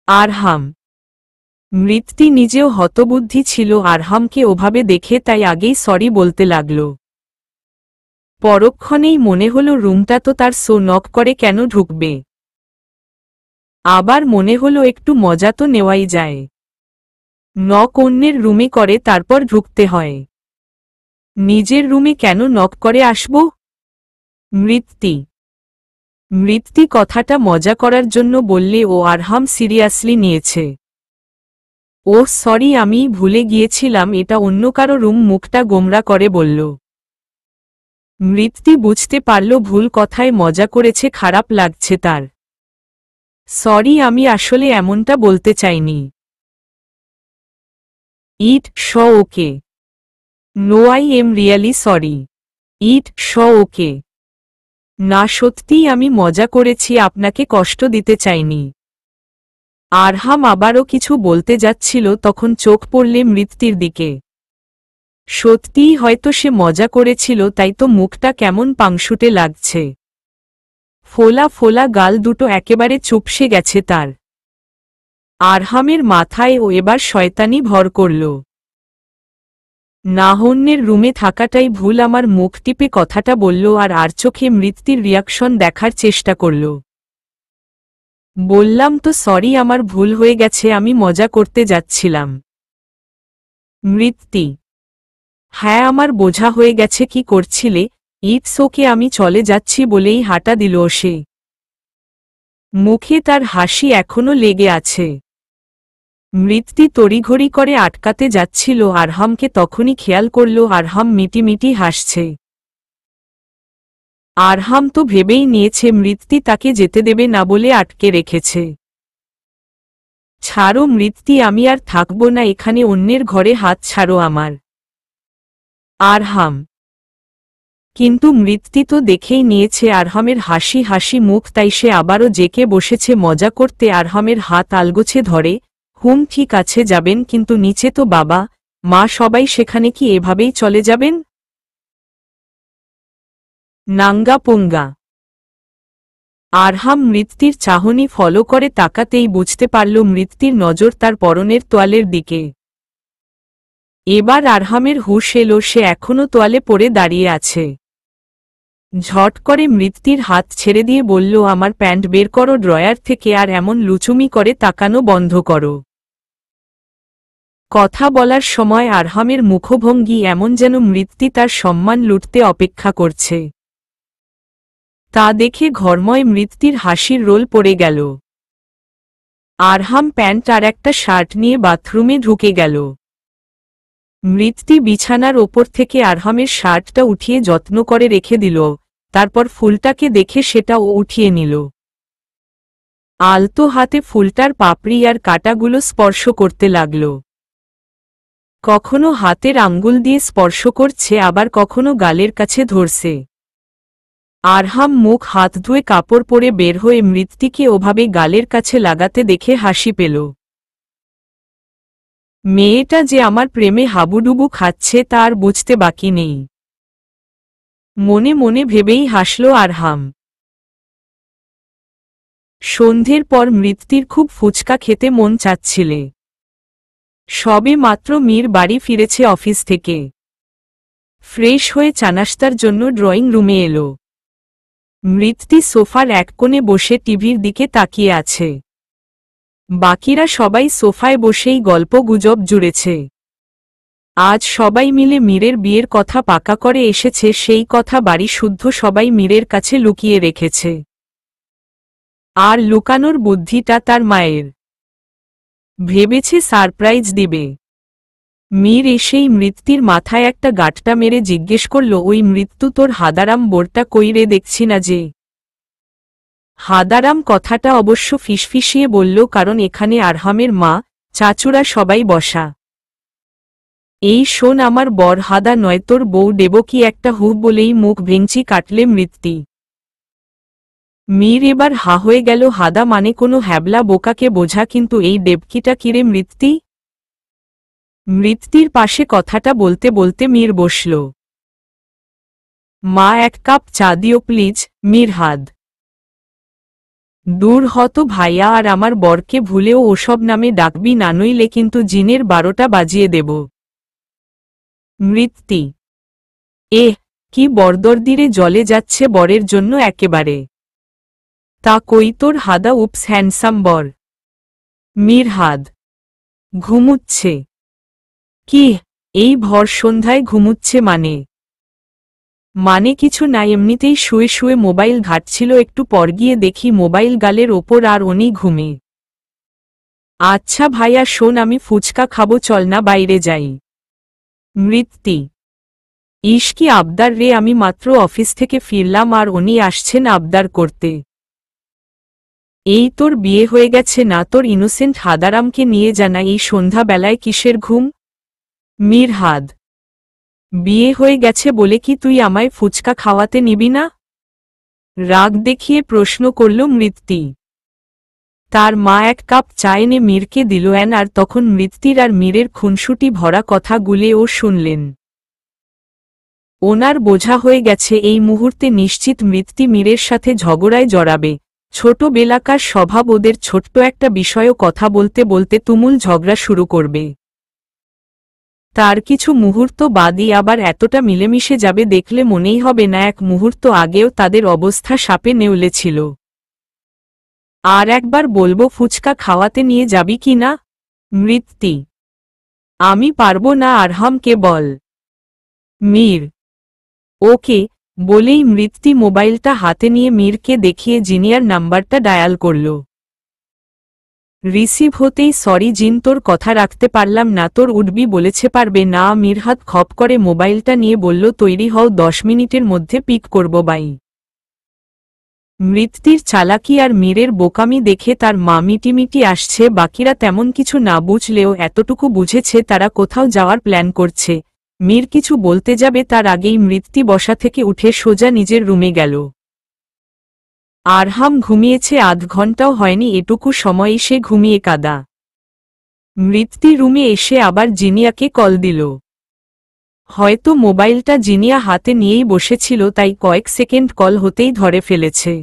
আরহাম। মৃত্যু নিজেও হতবুদ্ধি ছিল আরহামকে ওভাবে দেখে, তাই আগেই সরি বলতে লাগল। পরক্ষণেই মনে হলো রুমটা তো তার, সো নক করে কেন ঢুকবে? আবার মনে হলো একটু মজা তো নেওয়াই যায়। নক অন্যের রুমে করে তারপর ঢুকতে হয়, নিজের রুমে কেন নক করে আসব? মৃত্যু কথাটা মজা করার জন্য বললে ও আরহাম সিরিয়াসলি নিয়েছে। ওহ সরি, আমি ভুলে গিয়েছিলাম এটা অন্য কারো রুম, মুখটা গোমরা করে বলল। মৃত্যু বুঝতে পারল ভুল কথায় মজা করেছে, খারাপ লাগছে তার। সরি, আমি আসলে এমনটা বলতে চাইনি। It's okay. No I am really sorry. It's okay. না সত্যিই আমি মজা করেছি, আপনাকে কষ্ট দিতে চাইনি। আরহাম আবারও কিছু বলতে যাচ্ছিল, তখন চোখ পড়লে মৃত্যুর দিকে। সত্যিই হয়তো সে মজা করেছিল, তাই তো মুখটা কেমন পাংশুটে লাগছে। ফোলা ফোলা গাল দুটো একেবারে চুপসে গেছে তার। আরহামের মাথায় ও এবার শয়তানি ভর করল। নাহন্যের রুমে থাকাটাই ভুল, আমার মুখ টিপে কথাটা বলল আর চোখে মৃত্যুর রিয়াকশন দেখার চেষ্টা করল। বললাম তো সরি, আমার ভুল হয়ে গেছে, আমি মজা করতে যাচ্ছিলাম। মৃত্যু: হ্যাঁ আমার বোঝা হয়ে গেছে, কি করছিলে? ইটস ওকে, আমি চলে যাচ্ছি বলেই হাঁটা দিল সে। মুখে তার হাসি এখনো লেগে আছে। মৃত্যু তড়িঘড়ি করে আটকাতে যাচ্ছিল আরহামকে, তখনই খেয়াল করল আরহাম মিটিমিটি হাসছে। আরহাম তো ভেবেই নিয়েছে মৃত্যু তাকে যেতে দেবে না বলে আটকে রেখেছে। ছাড়ো মৃত্যু, আমি আর থাকব না এখানে, অন্যের ঘরে হাত ছাড়ো আমার। আরহাম: কিন্তু মৃত্যু তো দেখেই নিয়েছে আরহামের হাসি হাসি মুখ, তাই সে আবারও জেকে বসেছে মজা করতে। আরহামের হাত আলগোছে ধরে। ঠিক আছে যাবেন, কিন্তু নিচে তো বাবা মা সবাই, সেখানে কি এভাবেই চলে যাবেন? নাঙ্গা পুঙ্গা। আরহাম মৃত্যুর চাহনি ফলো করে তাকাতেই বুঝতে পারল মৃত্যুর নজর তার পরনের তোয়ালের দিকে। এবার আরহামের হুঁশ এলো, সে এখনো তোয়ালে পড়ে দাঁড়িয়ে আছে। ঝট করে মৃত্যুর হাত ছেড়ে দিয়ে বলল, আমার প্যান্ট বের করো ড্রয়ার থেকে, আর এমন লুচুমি করে তাকানো বন্ধ করো। কথা বলার সময় আরহামের মুখভঙ্গি এমন যেন মৃত্যু তার সম্মান লুটতে অপেক্ষা করছে। তা দেখে ঘরময় মৃত্যুর হাসির রোল পড়ে গেল। আরহাম প্যান্ট আর একটা শার্ট নিয়ে বাথরুমে ঢুকে গেল। মৃত্যু বিছানার ওপর থেকে আরহামের শার্টটা উঠিয়ে যত্ন করে রেখে দিল, তারপর ফুলটাকে দেখে সেটাও উঠিয়ে নিল। আলতো হাতে ফুলটার পাপড়ি আর কাঁটাগুলো স্পর্শ করতে লাগল। কখনো হাতের আঙ্গুল দিয়ে স্পর্শ করছে, আবার কখনো গালের কাছে ধরছে। আরহাম মুখ হাত ধুয়ে কাপড় পরে বের হয়ে মৃত্যুকে ওভাবে গালের কাছে লাগাতে দেখে হাসি পেল। মেয়েটা যে আমার প্রেমে হাবুডুবু খাচ্ছে তা আর বুঝতে বাকি নেই। মনে মনে ভেবেই হাসল আরহাম। সন্ধ্যের পর মৃত্যুর খুব ফুচকা খেতে মন চাচ্ছিলে। সবে মাত্র মীর বাড়ি ফিরেছে অফিস থেকে। ফ্রেশ হয়ে চানাস্তার জন্য ড্রয়িং রুমে এলো। মৃত্যু সোফার এক কোণে বসে টিভির দিকে তাকিয়ে আছে। বাকিরা সবাই সোফায় বসেই গল্প গুজব জুড়েছে। আজ সবাই মিলে মীরের বিয়ের কথা পাকা করে এসেছে, সেই কথা বাড়ি শুদ্ধ সবাই মীরের কাছে লুকিয়ে রেখেছে। আর লুকানোর বুদ্ধিটা তার মায়ের। ভেবেছে সারপ্রাইজ দিবে। মীর এসেই মৃত্যুর মাথায় একটা গাঁটটা মেরে জিজ্ঞেস করল, ওই মৃত্যু তোর হাদারাম বোরটা কই রে, দেখছি না যে। হাদারাম কথাটা অবশ্য ফিসফিসিয়ে বলল, কারণ এখানে আরহামের মা চাচুরা সবাই বসা। এই শোন, আমার বর হাদা নয়, তোর বউ দেবকী একটা হুহ বলেই মুখ ভেঙচি কাটলে মৃত্যু। মীর এবার হা হয়ে গেল। হাদা মানে কোনো হ্যাবলা বোকাকে বোঝা, কিন্তু এই দেবকীটা কিরে মৃত্যু? মৃত্যুর পাশে কথাটা বলতে বলতে মীর বসল। মা এক কাপ চা দিও প্লিজ। মিরহাদ: দূর হত ভাইয়া, আর আমার বরকে ভুলেও ওসব নামে ডাকবি না, নইলে কিন্তু জিনের 12টা বাজিয়ে দেব। মৃত্যু: কি বরদর্দিরে জ্বলে যাচ্ছে বরের জন্য একেবারে। তা কই তোর হাদা উপস হ্যান্ডসাম বর? মিরহাদ: ঘুমুচ্ছে। কি এই ভর সন্ধ্যায় ঘুমুচ্ছে মানে কিছু না, এমনিতেই শুয়ে শুয়ে মোবাইল ঘাঁটছিল, একটু পর গিয়ে দেখি মোবাইল গালের ওপর আর উনি ঘুমে। আচ্ছা ভাইয়া শোন, আমি ফুচকা খাবো, চল না বাইরে যাই। মৃত্যি, ইস কি আবদার রে, আমি মাত্র অফিস থেকে ফিরলাম আর উনি আসছেন আবদার করতে। এই তোর বিয়ে হয়ে গেছে না? তোর ইনোসেন্ট হাদারামকে নিয়ে জানা এই সন্ধ্যা বেলায় কিসের ঘুম? মিরহাদ, বিয়ে হয়ে গেছে বলে কি তুই আমায় ফুচকা খাওয়াতে নিবি না? রাগ দেখিয়ে প্রশ্ন করল মৃত্যি। তার মা এক কাপ চা এনে মীরকে দিল আর তখন মৃত্যির আর মীরের খুনসুটি ভরা কথাগুলি ও শুনলেন। ওনার বোঝা হয়ে গেছে এই মুহূর্তে নিশ্চিত মৃত্যি মীরের সাথে ঝগড়ায় জড়াবে। ছোটবেলাকার স্বভাব ওদের, ছোট্ট একটা বিষয়ও কথা বলতে বলতে তুমুল ঝগড়া শুরু করবে। তার কিছু মুহূর্ত বাদই আবার এতটা মিলেমিশে যাবে দেখলে মনেই হবে না এক মুহূর্ত আগেও তাদের অবস্থা সাপে নেউলে ছিল। আর একবার বলবো ফুচকা খাওয়াতে নিয়ে যাবি কি না? মৃত্যি, আমি পারবো না, আরহামকে বল। মীর, ওকে, বলেই মৃত্যি মোবাইলটা হাতে নিয়ে মীরকে দেখিয়ে জিনিয়ার নাম্বারটা ডায়াল করল। রিসিভ হতেই, সরি জিন, তোর কথা রাখতে পারলাম না, তোর উঠবি বলেছে। পারবে না? মিরহাত খপ করে মোবাইলটা নিয়ে বলল, তৈরি হও, 10 মিনিটের মধ্যে পিক করব বাই। মৃত্যির চালাকি আর মীরের বোকামি দেখে তার মা মিটিমিটি আসছে। বাকিরা তেমন কিছু না বুঝলেও এতটুকু বুঝেছে তারা কোথাও যাওয়ার প্ল্যান করছে। মীর কিছু বলতে যাবে তার আগেই মৃত্যি বসা থেকে উঠে সোজা নিজের রুমে গেল। আরহাম ঘুমিয়েছে, আধ ঘন্টাও হয়নি, এটুকু সময়ে সে ঘুমিয়ে কাদা। মৃত্যি রুমে এসে আবার জিনিয়াকে কল দিল। হয়তো মোবাইলটা জিনিয়া হাতে নিয়েই বসেছিল, তাই কয়েক সেকেন্ড কল হতেই ধরে ফেলেছে।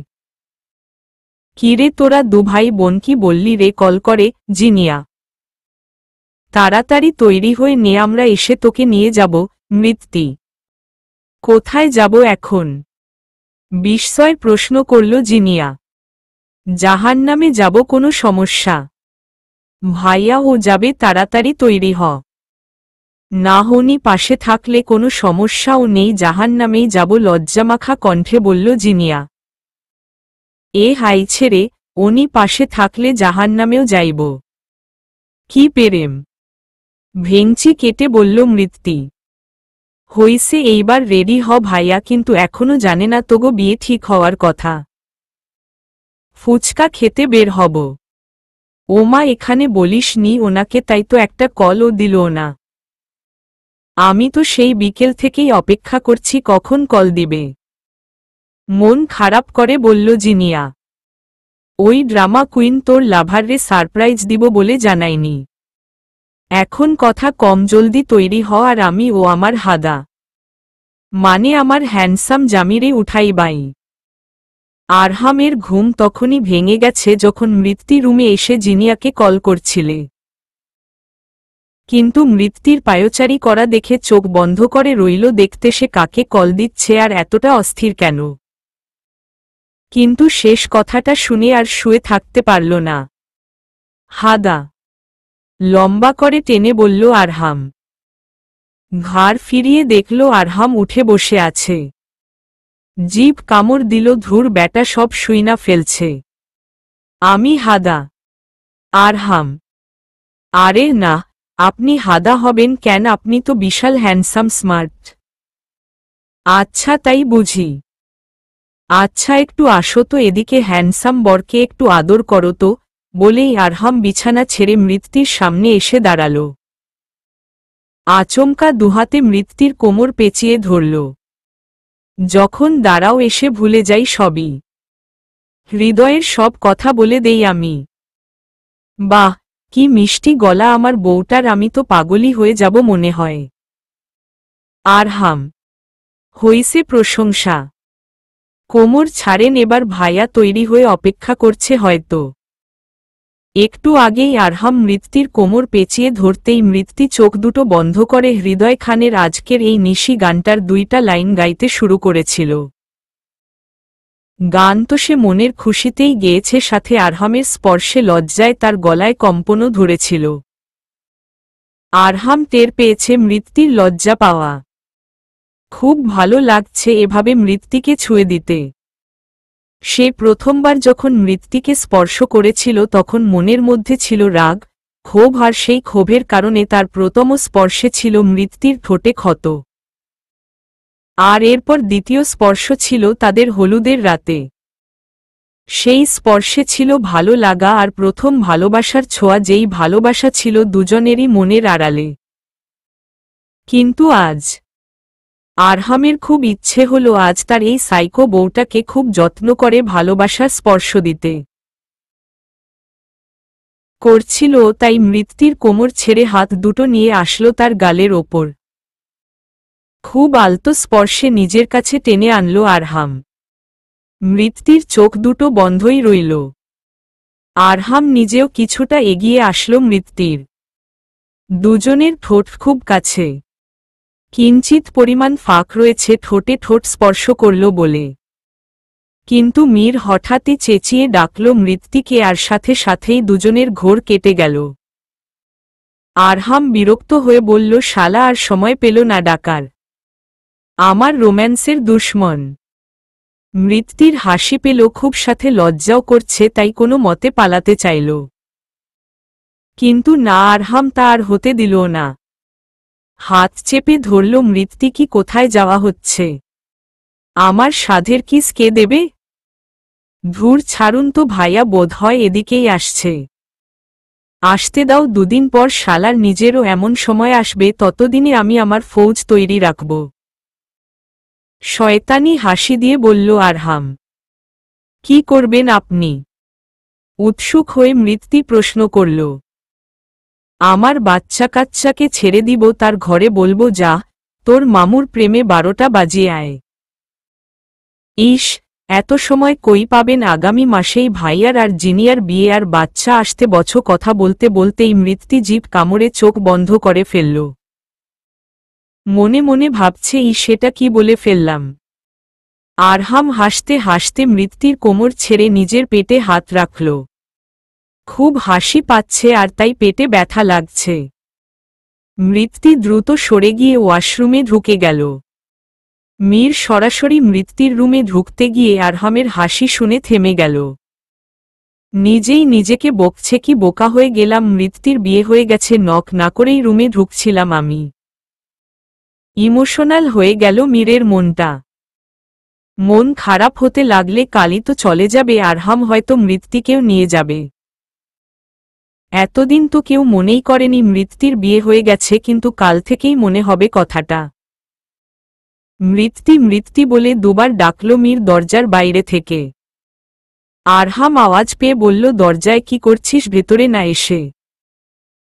কিরে তোরা দুভাই বোন কি বললি রে কল করে? জিনিয়া, তাড়াতাড়ি তৈরি হয়ে নে, আমরা এসে তোকে নিয়ে যাব। মৃত্যি, কোথায় যাব এখন? বিস্ময় প্রশ্ন করল জিনিয়া। জাহান্নামে যাব, কোনো সমস্যা? ভাইয়া ও যাবে, তাড়াতাড়ি তৈরি হ। না হনি পাশে থাকলে কোনো সমস্যাও নেই, জাহান্নামেই যাব, লজ্জামাখা কণ্ঠে বলল জিনিয়া। এ হাই ছেড়ে, উনি পাশে থাকলে জাহান্নামেও যাইব। কি পেরেম! ভেংচি কেটে বলল মৃত্যি। হইছে, এইবার রেডি হ ভাইয়া, কিন্তু এখনো জানে না তোগো বিয়ে ঠিক হওয়ার কথা। ফুচকা খেতে বের হব। ওমা, এখানে বলিস নি ওনাকে, তাই তো একটা কলও দিল না। আমি তো সেই বিকেল থেকেই অপেক্ষা করছি কখন কল দিবে। মন খারাপ করে বলল জিনিয়া। ওই ড্রামা কুইন তোর লাভাররে সারপ্রাইজ দিব বলে জানায়নি। এখন কথা কম, জলদি তৈরি হ, আর আমি ও আমার হাদা, মানে আমার হ্যান্ডসাম জামিরে উঠাই বাই। আরহামের ঘুম তখনই ভেঙে গেছে যখন মৃত্যি রুমে এসে জিনিয়াকে কল করছিলে। কিন্তু মৃত্যির পায়চারি করা দেখে চোখ বন্ধ করে রইল দেখতে সে কাকে কল দিচ্ছে আর এতটা অস্থির কেন। কিন্তু শেষ কথাটা শুনে আর শুয়ে থাকতে পারল না। হাদা লম্বা করে টেনে বলল আরহাম। ঘাড় ফিরিয়ে দেখল আরহাম উঠে বসে আছে। জিভ কামড় দিল, ধুর ব্যাটা, সব শুইনা ফেলছে। আমি হাদা। আরহাম, আরে না, আপনি হাদা হবেন কেন? আপনি তো বিশাল হ্যান্ডসাম, স্মার্ট। আচ্ছা তাই বুঝি। আচ্ছা একটু আসো তো এদিকে, হ্যান্ডসাম বরকে একটু আদর করো তো, বলেই আরহাম বিছানা ছেড়ে মৃত্যির সামনে এসে দাঁড়াল। আচমকা দুহাতে মৃত্যির কোমর পেঁচিয়ে ধরল। যখন দাঁড়াও, এসে ভুলে যাই সবই। হৃদয়ের সব কথা বলে দেই আমি। বাহ, কি মিষ্টি গলা আমার বউটার, আমি তো পাগলই হয়ে যাব মনে হয়। আরহাম, হইছে প্রশংসা। কোমর ছাড়েন এবার ভাইয়া, তৈরি হয়ে অপেক্ষা করছে হয়তো। একটু আগেই আরহাম মৃত্যির কোমর পেঁচিয়ে ধরতেই মৃত্যি চোখ দুটো বন্ধ করে হৃদয় খানের আজকের এই নিশি গানটার 2টা লাইন গাইতে শুরু করেছিল। গান তো সে মনের খুশিতেই গেয়েছে, সাথে আরহামের স্পর্শে লজ্জায় তার গলায় কম্পনও ধরেছিল। আরহাম টের পেয়েছে মৃত্যির লজ্জা পাওয়া। খুব ভালো লাগছে এভাবে মৃত্যিকে ছুঁয়ে দিতে। সে প্রথমবার যখন মৃত্তিকে স্পর্শ করেছিল তখন মনের মধ্যে ছিল রাগ, ক্ষোভ, আর সেই ক্ষোভের কারণে তার প্রথম স্পর্শে ছিল মৃত্তির ঠোঁটে ক্ষত। আর এরপর দ্বিতীয় স্পর্শ ছিল তাদের হলুদের রাতে। সেই স্পর্শে ছিল ভালো লাগা আর প্রথম ভালোবাসার ছোঁয়া, যেই ভালোবাসা ছিল দুজনেরই মনের আড়ালে। কিন্তু আজ আরহামের খুব ইচ্ছে হলো আজ তার এই সাইকো বউটাকে খুব যত্ন করে ভালোবাসার স্পর্শ দিতে। করছিল তাই মৃত্তির কোমর ছেড়ে হাত দুটো নিয়ে আসলো তার গালের ওপর। খুব আলতো স্পর্শে নিজের কাছে টেনে আনলো আরহাম। মৃত্তির চোখ দুটো বন্ধই রইল। আরহাম নিজেও কিছুটা এগিয়ে আসলো মৃত্তির। দুজনের ঠোঁট খুব কাছে, কিঞ্চিত পরিমাণ ফাঁক রয়েছে ঠোঁটে ঠোঁট স্পর্শ করল বলে। কিন্তু মীর হঠাৎই চেঁচিয়ে ডাকল মৃত্তিকে, আর সাথে সাথেই দুজনের ঘোর কেটে গেল। আরহাম বিরক্ত হয়ে বলল, শালা আর সময় পেল না ডাকার, আমার রোম্যান্সের দুশ্মন। মৃত্তির হাসি পেল খুব, সাথে লজ্জাও করছে, তাই কোনো মতে পালাতে চাইল। কিন্তু না, আরহাম তা আর হতে দিল না। হাত চেপে ধরল মৃত্তি, কি কোথায় যাওয়া হচ্ছে? আমার সাধের কিস কে দেবে? ধুর ছাড়ুন তো ভাইয়া, বোধ হয় এদিকেই আসছে। আসতে দাও, দুদিন পর শালার নিজেরও এমন সময় আসবে, ততদিনে আমি আমার ফৌজ তৈরি রাখব। শয়তানি হাসি দিয়ে বলল আরহাম। কি করবেন আপনি? উৎসুক হয়ে মৃত্তি প্রশ্ন করল। আমার বাচ্চা কাচ্চাকে ছেড়ে দিব, তার ঘরে বলবো যা, তোর মামুর প্রেমে 12টা বাজিয়ে আয়। ইস, এত সময় কই পাবেন? আগামী মাসেই ভাইয়ার আর জিনিয়ার বিয়ে, আর বাচ্চা আসতে বছর। কথা বলতে বলতেই মৃত্তি জিভ কামড়ে চোখ বন্ধ করে ফেলল। মনে মনে ভাবছে, সেটা কি বলে ফেললাম। আরহাম হাসতে হাসতে মৃত্তির কোমর ছেড়ে নিজের পেটে হাত রাখল। খুব হাসি পাচ্ছে আর তাই পেটে ব্যথা লাগছে। মৃত্তি দ্রুত সরে গিয়ে ওয়াশরুমে ঢুকে গেল। মীর সরাসরি মৃত্তির রুমে ঢুকতে গিয়ে আরহামের হাসি শুনে থেমে গেল। নিজেই নিজেকে বকছে, কি বোকা হয়ে গেলাম, মৃত্তির বিয়ে হয়ে গেছে, নক না করেই রুমে ঢুকছিলাম আমি। ইমোশনাল হয়ে গেল মীরের মনটা। মন খারাপ হতে লাগলে কালই তো চলে যাবে আরহাম, হয়তো মৃত্তিকেও নিয়ে যাবে। এতদিন তো কেউ মনেই করেনি মৃত্তির বিয়ে হয়ে গেছে, কিন্তু কাল থেকেই মনে হবে কথাটা। মৃত্তি মৃত্তি বলে দুবার ডাকল মীর দরজার বাইরে থেকে। আরহাম আওয়াজ পেয়ে বলল, দরজায় কি করছিস, ভেতরে না এসে?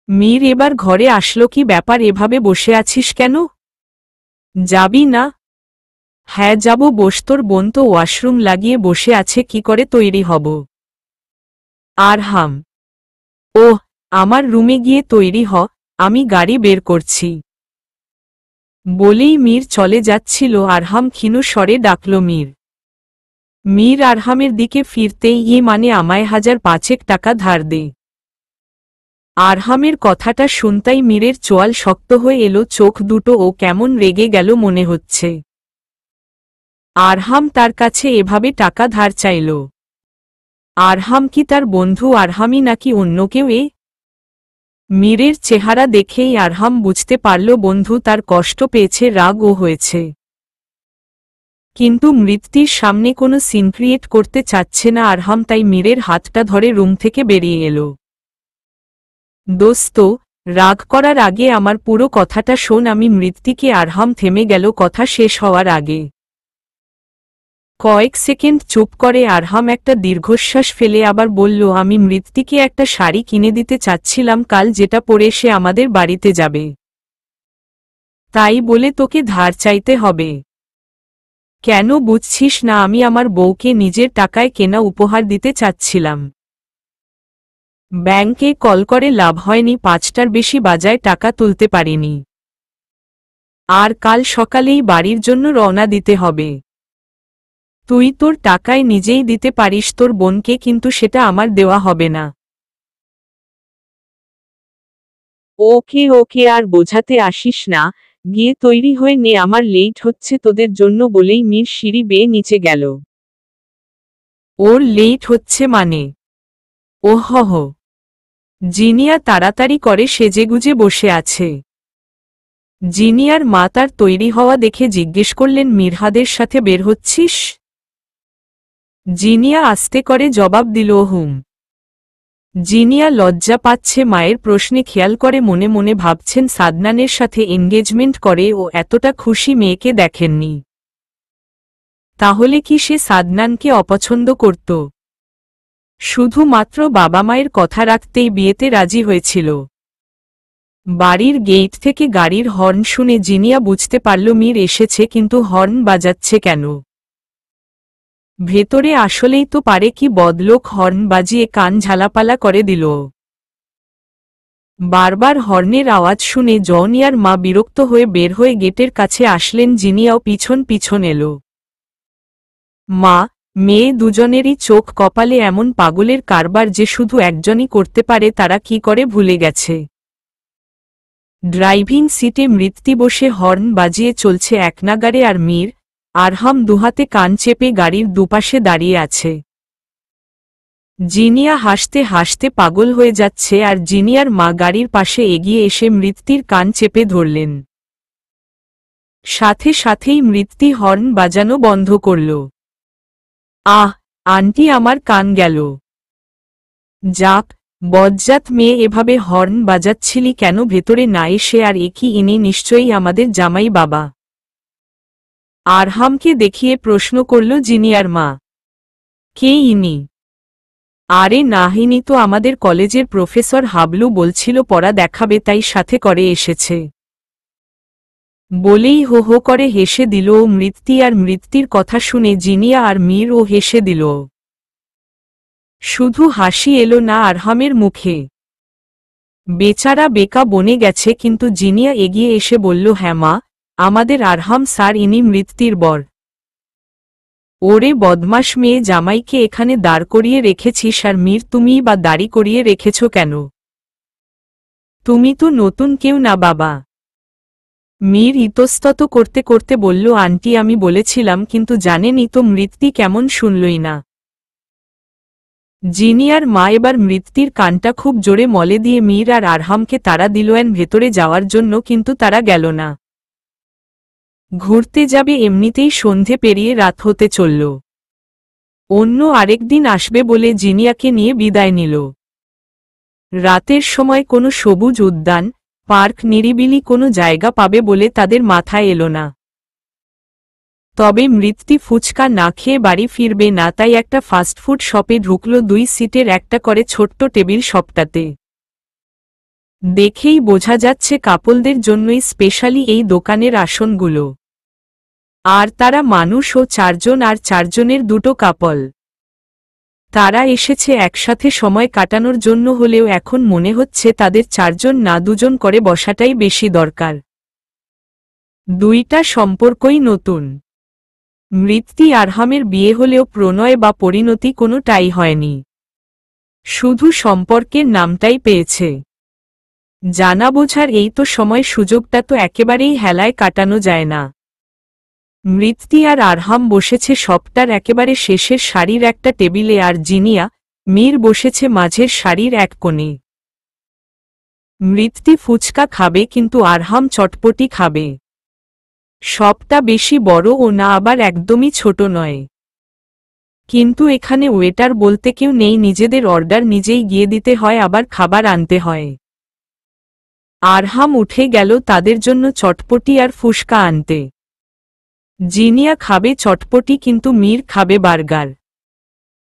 মীর এবার ঘরে আসলো। কি ব্যাপার, এভাবে বসে আছিস কেন? যাবি না? হ্যাঁ যাব, বস। তোর বোন তো ওয়াশরুম লাগিয়ে বসে আছে, কি করে তৈরি হব? আরহাম: ওহ, আমার রুমে গিয়ে তৈরি হ, আমি গাড়ি বের করছি। বলেই মীর চলে যাচ্ছিল। আরহাম ক্ষীণ স্বরে ডাকল মীর। মীর আরহামের দিকে ফিরতেই, মানে আমায় 1005 টাকা ধার দে। আরহামের কথাটা শুনতাই মীরের চোয়াল শক্ত হয়ে এলো, চোখ দুটো ও কেমন রেগে গেল মনে হচ্ছে। আরহাম তার কাছে এভাবে টাকা ধার চাইল। আরহাম কি তার বন্ধু? আরহামই নাকি অন্য কেউ? মীরের চেহারা দেখেই আরহাম বুঝতে পারল বন্ধু তার কষ্ট পেয়েছে, রাগও হয়েছে। কিন্তু মৃত্তির সামনে কোনো সিন ক্রিয়েট করতে চাচ্ছে না আরহাম, তাই মীরের হাতটা ধরে রুম থেকে বেরিয়ে এলো। দোস্ত, রাগ করার আগে আমার পুরো কথাটা শোন। আমি মৃত্তিকে। আরহাম থেমে গেল কথা শেষ হওয়ার আগে। কয়েক সেকেন্ড চুপ করে আরহাম একটা দীর্ঘশ্বাস ফেলে আবার বলল, আমি মৃত্তিকে একটা শাড়ি কিনে দিতে চাচ্ছিলাম কাল, যেটা পরে সে আমাদের বাড়িতে যাবে। তাই বলে তোকে ধার চাইতে হবে? কেন বুঝছিস না? আমি আমার বউকে নিজের টাকায় কেনা উপহার দিতে চাচ্ছিলাম। ব্যাংকে কল করে লাভ হয়নি, 5টার বেশি বাজায় টাকা তুলতে পারিনি। আর কাল সকালেই বাড়ির জন্য রওনা দিতে হবে। তুই তোর টাকায় নিজেই দিতে পারিস তোর বোনকে, কিন্তু সেটা আমার দেওয়া হবে না। ওকে ওকে, আর বোঝাতে আসিস না, গিয়ে তৈরি হয়ে নে, আমার লেট হচ্ছে তোদের জন্য। বলেই মীর সিঁড়ি বেয়ে নিচে গেল। ওর লেট হচ্ছে মানে? ওহহ। জিনিয়া তাড়াতাড়ি করে সেজেগুজে বসে আছে। জিনিয়ার মা তার তৈরি হওয়া দেখে জিজ্ঞেস করলেন, মিরহাদের সাথে বের হচ্ছিস? জিনিয়া আস্তে করে জবাব দিল, হুম। জিনিয়া লজ্জা পাচ্ছে মায়ের প্রশ্নে, খেয়াল করে মনে মনে ভাবছেন সাদনানের সাথে এনগেজমেন্ট করে ও এতটা খুশি মেয়েকে দেখেননি। তাহলে কি সে সাদনানকে অপছন্দ করত? শুধুমাত্র বাবা মায়ের কথা রাখতেই বিয়েতে রাজি হয়েছিল। বাড়ির গেট থেকে গাড়ির হর্ন শুনে জিনিয়া বুঝতে পারল মীর এসেছে, কিন্তু হর্ন বাজাচ্ছে কেন? ভেতরে আসলেই তো পারে কি বদলোক হর্ন বাজিয়ে কান ঝালাপালা করে দিল। বারবার হর্নের আওয়াজ শুনে জনিয়ার মা বিরক্ত হয়ে বের হয়ে গেটের কাছে আসলেন। জিনিয়াও পিছন পিছন এলো। মা, মেয়ে দুজনেরই চোখ কপালে এমন পাগলের কারবার যে শুধু একজনই করতে পারে, তারা কি করে ভুলে গেছে। ড্রাইভিং সিটে মৃত্যু বসে হর্ন বাজিয়ে চলছে একনাগাড়ে, আর মীর আরহাম দুহাতে কান চেপে গাড়ির দুপাশে দাঁড়িয়ে আছে। জিনিয়া হাসতে হাসতে পাগল হয়ে যাচ্ছে, আর জিনিয়ার মা গাড়ির পাশে এগিয়ে এসে মৃত্যুর কান চেপে ধরলেন। সাথে সাথেই মৃত্যু হর্ন বাজানো বন্ধ করল। আহ, আন্টি, আমার কান গেল। যাক, বজ্জাত মেয়ে, এভাবে হর্ন বাজাচ্ছিলি কেন? ভেতরে না এসে? আর একই, ইনি নিশ্চয়ই আমাদের জামাই বাবা। আরহামকে দেখিয়ে প্রশ্ন করল জিনিয়ার মা। কে ইনি? আরে নাহিনী তো আমাদের কলেজের প্রফেসর, হাবলু বলছিল পড়া দেখাবে, তাই সাথে করে এসেছে। বলেই হো হো করে হেসে দিল ও মৃত্যু। আর মৃত্যুর কথা শুনে জিনিয়া আর মীর ও হেসে দিল। শুধু হাসি এলো না আরহামের মুখে। বেচারা বেকা বনে গেছে। কিন্তু জিনিয়া এগিয়ে এসে বলল, হ্যাঁ মা, আমাদের আরহাম স্যার, ইনি মৃত্যুর বর। ওরে বদমাস মেয়ে, জামাইকে এখানে দাঁড় করিয়ে রেখেছিস, আর মীর তুমিই বা দাড়ি করিয়ে রেখেছ কেন? তুমি তো নতুন কেউ না বাবা। মীর ইতস্তত করতে করতে বলল, আন্টি আমি বলেছিলাম, কিন্তু জানেনই তো মৃত্যু কেমন, শুনলই না। জিনিয়ার মা এবার মৃত্যুর কানটা খুব জোরে মলে দিয়ে মীর আর আরহামকে তাড়া দিলেন ভেতরে যাওয়ার জন্য, কিন্তু তারা গেল না। ঘুরতে যাবে, এমনিতেই সন্ধে পেরিয়ে রাত হতে চলল। অন্য আরেকদিন আসবে বলে জিনিয়াকে নিয়ে বিদায় নিল। রাতের সময় কোনো সবুজ উদ্যান, পার্ক, নিরিবিলি কোনো জায়গা পাবে বলে তাদের মাথায় এলো না। তবে মৃত্যু ফুচকা না খেয়ে বাড়ি ফিরবে না, তাই একটা ফাস্টফুড শপে ঢুকল। 2 সিটের একটা করে ছোট্ট টেবিল শপটাতে। দেখেই বোঝা যাচ্ছে কাপলদের জন্যই স্পেশালি এই দোকানের আসনগুলো। আর তারা মানুষ ও 4 জন, আর 4 জনের 2টো কাপল। তারা এসেছে একসাথে সময় কাটানোর জন্য, হলেও এখন মনে হচ্ছে তাদের 4 জন না 2 জন করে বসাটাই বেশি দরকার। 2টা সম্পর্কই নতুন। মৃত্যু আরহামের বিয়ে হলেও প্রণয় বা পরিণতি কোনোটাই হয়নি। শুধু সম্পর্কের নামটাই পেয়েছে। জানা বোঝার এই তো সময়, সুযোগটা তো একেবারেই হেলায় কাটানো যায় না। মৃত্যু আর আরহাম বসেছে শপটার একেবারে শেষের সারির একটা টেবিলে, আর জিনিয়া, মীর বসেছে মাঝের সারির এক কোণে। মৃত্যু ফুচকা খাবে, কিন্তু আরহাম চটপটি খাবে। শপটা বেশি বড় ও না, আবার একদমই ছোট নয়। কিন্তু এখানে ওয়েটার বলতে কেউ নেই, নিজেদের অর্ডার নিজেই গিয়ে দিতে হয়, আবার খাবার আনতে হয়। আরহাম উঠে গেল তাদের জন্য চটপটি আর ফুচকা আনতে। জিনিয়া খাবে চটপটি, কিন্তু মীর খাবে বার্গার।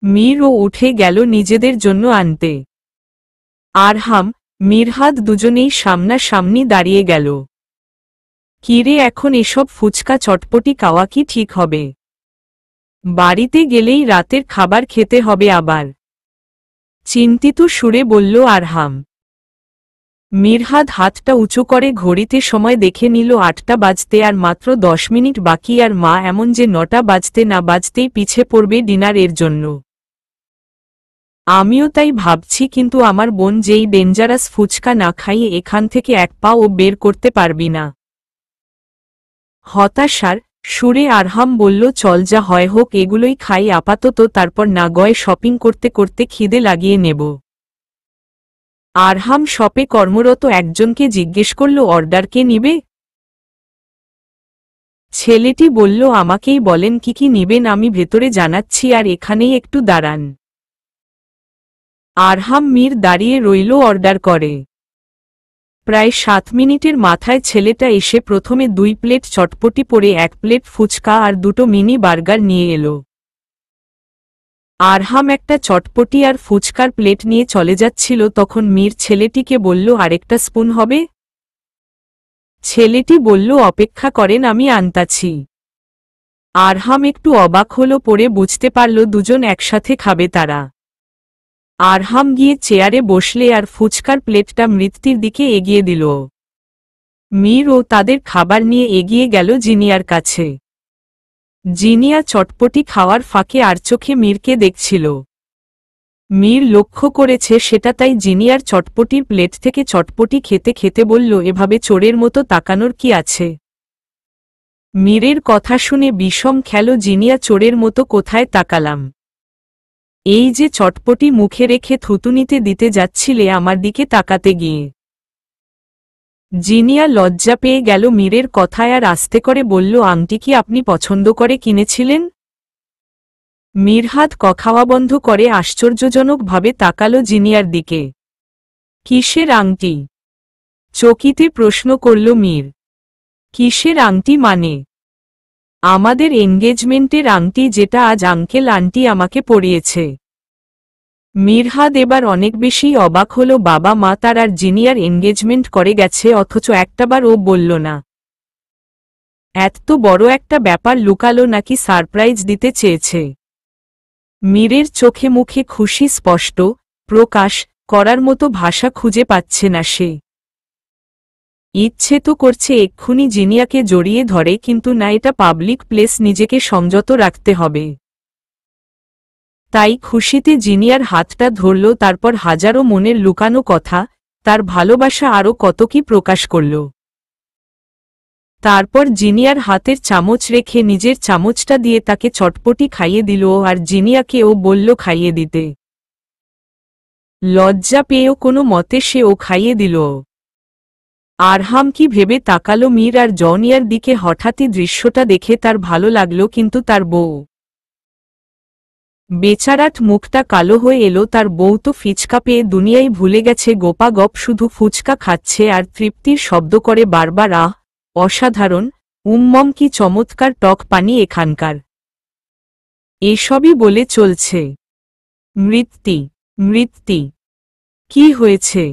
মীরও উঠে গেল নিজেদের জন্য আনতে। আরহাম, মিরহাদ দুজনেই সামনাসামনি দাঁড়িয়ে গেল। কিরে, এখন এসব ফুচকা চটপটি খাওয়া কি ঠিক হবে? বাড়িতে গেলেই রাতের খাবার খেতে হবে আবার। চিন্তিত সুরে বলল আরহাম। মিরহাদ হাতটা উঁচু করে ঘড়িতে সময় দেখে নিল 8টা বাজতে আর মাত্র 10 মিনিট বাকি। আর মা এমন যে 9টা বাজতে না বাজতেই পিছে পড়বে ডিনারের জন্য। আমিও তাই ভাবছি, কিন্তু আমার বোন যেই ডেঞ্জারাস, ফুচকা না খাইয়ে এখান থেকে এক পাও বের করতে পারবি না। হতাশার সুরে আরহাম বলল, চল যা হয় হোক এগুলোই খাই আপাতত, তারপর না গয় শপিং করতে করতে খিদে লাগিয়ে নেব। আরহাম শপে কর্মরত একজনকে জিজ্ঞেস করল, অর্ডার কে নিবে? ছেলেটি বলল, আমাকেই বলেন কি কি নিবেন, আমি ভেতরে জানাচ্ছি, আর এখানেই একটু দাঁড়ান। আরহাম মীর দাঁড়িয়ে রইল, অর্ডার করে। প্রায় 7 মিনিটের মাথায় ছেলেটা এসে প্রথমে 2 প্লেট চটপটি, পরে 1 প্লেট ফুচকা আর 2টো মিনি বার্গার নিয়ে এলো। আরহাম একটা চটপটি আর ফুচকার প্লেট নিয়ে চলে যাচ্ছিল, তখন মীর ছেলেটিকে বলল, আরেকটা স্পুন হবে? ছেলেটি বলল, অপেক্ষা করেন, আমি আনতাছি। আরহাম একটু অবাক হলো, পরে বুঝতে পারল দুজন একসাথে খাবে তারা। আরহাম গিয়ে চেয়ারে বসলে আর ফুচকার প্লেটটা মৃত্যুর দিকে এগিয়ে দিল। মীর ও তাদের খাবার নিয়ে এগিয়ে গেল জিনিয়ার কাছে। জিনিয়া চটপটি খাওয়ার ফাঁকে আর চোখে মীরকে দেখছিল। মীর লক্ষ্য করেছে সেটা, তাই জিনিয়ার চটপটির প্লেট থেকে চটপটি খেতে খেতে বলল, এভাবে চোরের মতো তাকানোর কি আছে? মীরের কথা শুনে বিষম খেল জিনিয়া, চোরের মতো কোথায় তাকালাম? এই যে চটপটি মুখে রেখে থুতুনিতে দিতে যাচ্ছিলে আমার দিকে তাকাতে গিয়ে। জিনিয়া লজ্জা পেয়ে গেল মীরের কথায় আর আস্তে করে বলল, আংটি কি আপনি পছন্দ করে কিনেছিলেন? মীর হাত খাওয়া বন্ধ করে আশ্চর্যজনকভাবে তাকালো জিনিয়ার দিকে। কিসের আংটি? চকিতে প্রশ্ন করল মীর। কিসের আংটি মানে? আমাদের এনগেজমেন্টের আংটি, যেটা আজ আঙ্কেল আন্টি আমাকে পরিয়েছে। মিরহাদ এবার অনেক বেশি অবাক হলো, বাবা মা তার আর জিনিয়ার এনগেজমেন্ট করে গেছে, অথচ একটাবার ও বলল না। এত বড় একটা ব্যাপার লুকালো নাকি সারপ্রাইজ দিতে চেয়েছে? মীরের চোখে মুখে খুশি স্পষ্ট, প্রকাশ করার মতো ভাষা খুঁজে পাচ্ছে না সে। ইচ্ছে তো করছে এক্ষুনি জিনিয়াকে জড়িয়ে ধরে, কিন্তু না, এটা পাবলিক প্লেস, নিজেকে সংযত রাখতে হবে। তাই খুশিতে জিনিয়ার হাতটা ধরল, তারপর হাজারো মনের লুকানো কথা, তার ভালোবাসা আরও কত কি প্রকাশ করল। তারপর জিনিয়ার হাতের চামচ রেখে নিজের চামচটা দিয়ে তাকে চটপটি খাইয়ে দিল, আর জিনিয়াকেও বলল খাইয়ে দিতে। লজ্জা পেয়েও কোনো মতে সেও খাইয়ে দিল। আরহাম কি ভেবে তাকালো মীর আর জনিয়ার দিকে। হঠাৎই দৃশ্যটা দেখে তার ভালো লাগলো, কিন্তু তার বউ বেচারাট মুখটা কালো হয়ে এলো। তার বউ তো ফিচকা পেয়ে দুনিয়ায় ভুলে গেছে, গোপাগপ শুধু ফুচকা খাচ্ছে আর তৃপ্তির শব্দ করে বারবার, আহ অসাধারণ, উম্মম কি চমৎকার টক পানি এখানকার, এসবই বলে চলছে। মৃত্যি কি হয়েছে?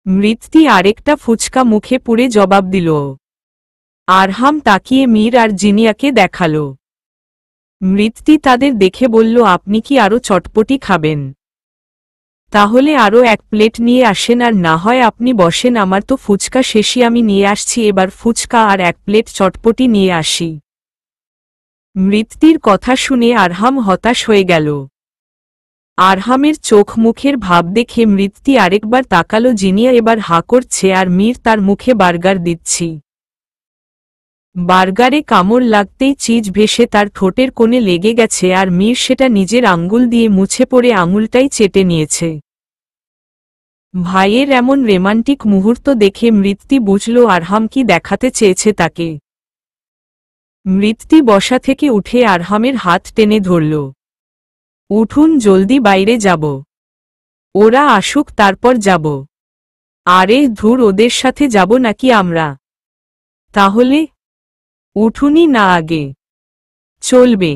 মৃত্যি আরেকটা ফুচকা মুখে পুরে জবাব দিল। আরহাম তাকিয়ে মীর আর জিনিয়াকে দেখালো। মৃত্যি তাদের দেখে বলল, আপনি কি আরও চটপটি খাবেন? তাহলে আরও 1 প্লেট নিয়ে আসেন, আর না হয় আপনি বসেন, আমার তো ফুচকা শেষই, আমি নিয়ে আসছি, এবার ফুচকা আর 1 প্লেট চটপটি নিয়ে আসি। মৃত্যির কথা শুনে আরহাম হতাশ হয়ে গেল। আরহামের চোখ মুখের ভাব দেখে মৃত্যি আরেকবার তাকালো। জিনিয়া এবার হা করছে আর মীর তার মুখে বার্গার দিচ্ছি। বার্গারে কামড় লাগতেই চিজ ভেসে তার ঠোঁটের কোণে লেগে গেছে, আর মীর সেটা নিজের আঙ্গুল দিয়ে মুছে পড়ে আঙুলটাই চেটে নিয়েছে। ভাইয়ের এমন রোমান্টিক মুহূর্ত দেখে মৃত্যি বুঝল আরহাম কি দেখাতে চেয়েছে তাকে। মৃত্যি বসা থেকে উঠে আরহামের হাত টেনে ধরল। উঠুন, জলদি বাইরে যাব। ওরা আসুক তারপর যাব। আরে ধুর, ওদের সাথে যাব নাকি আমরা? তাহলে উঠুনি না আগে? চলবে।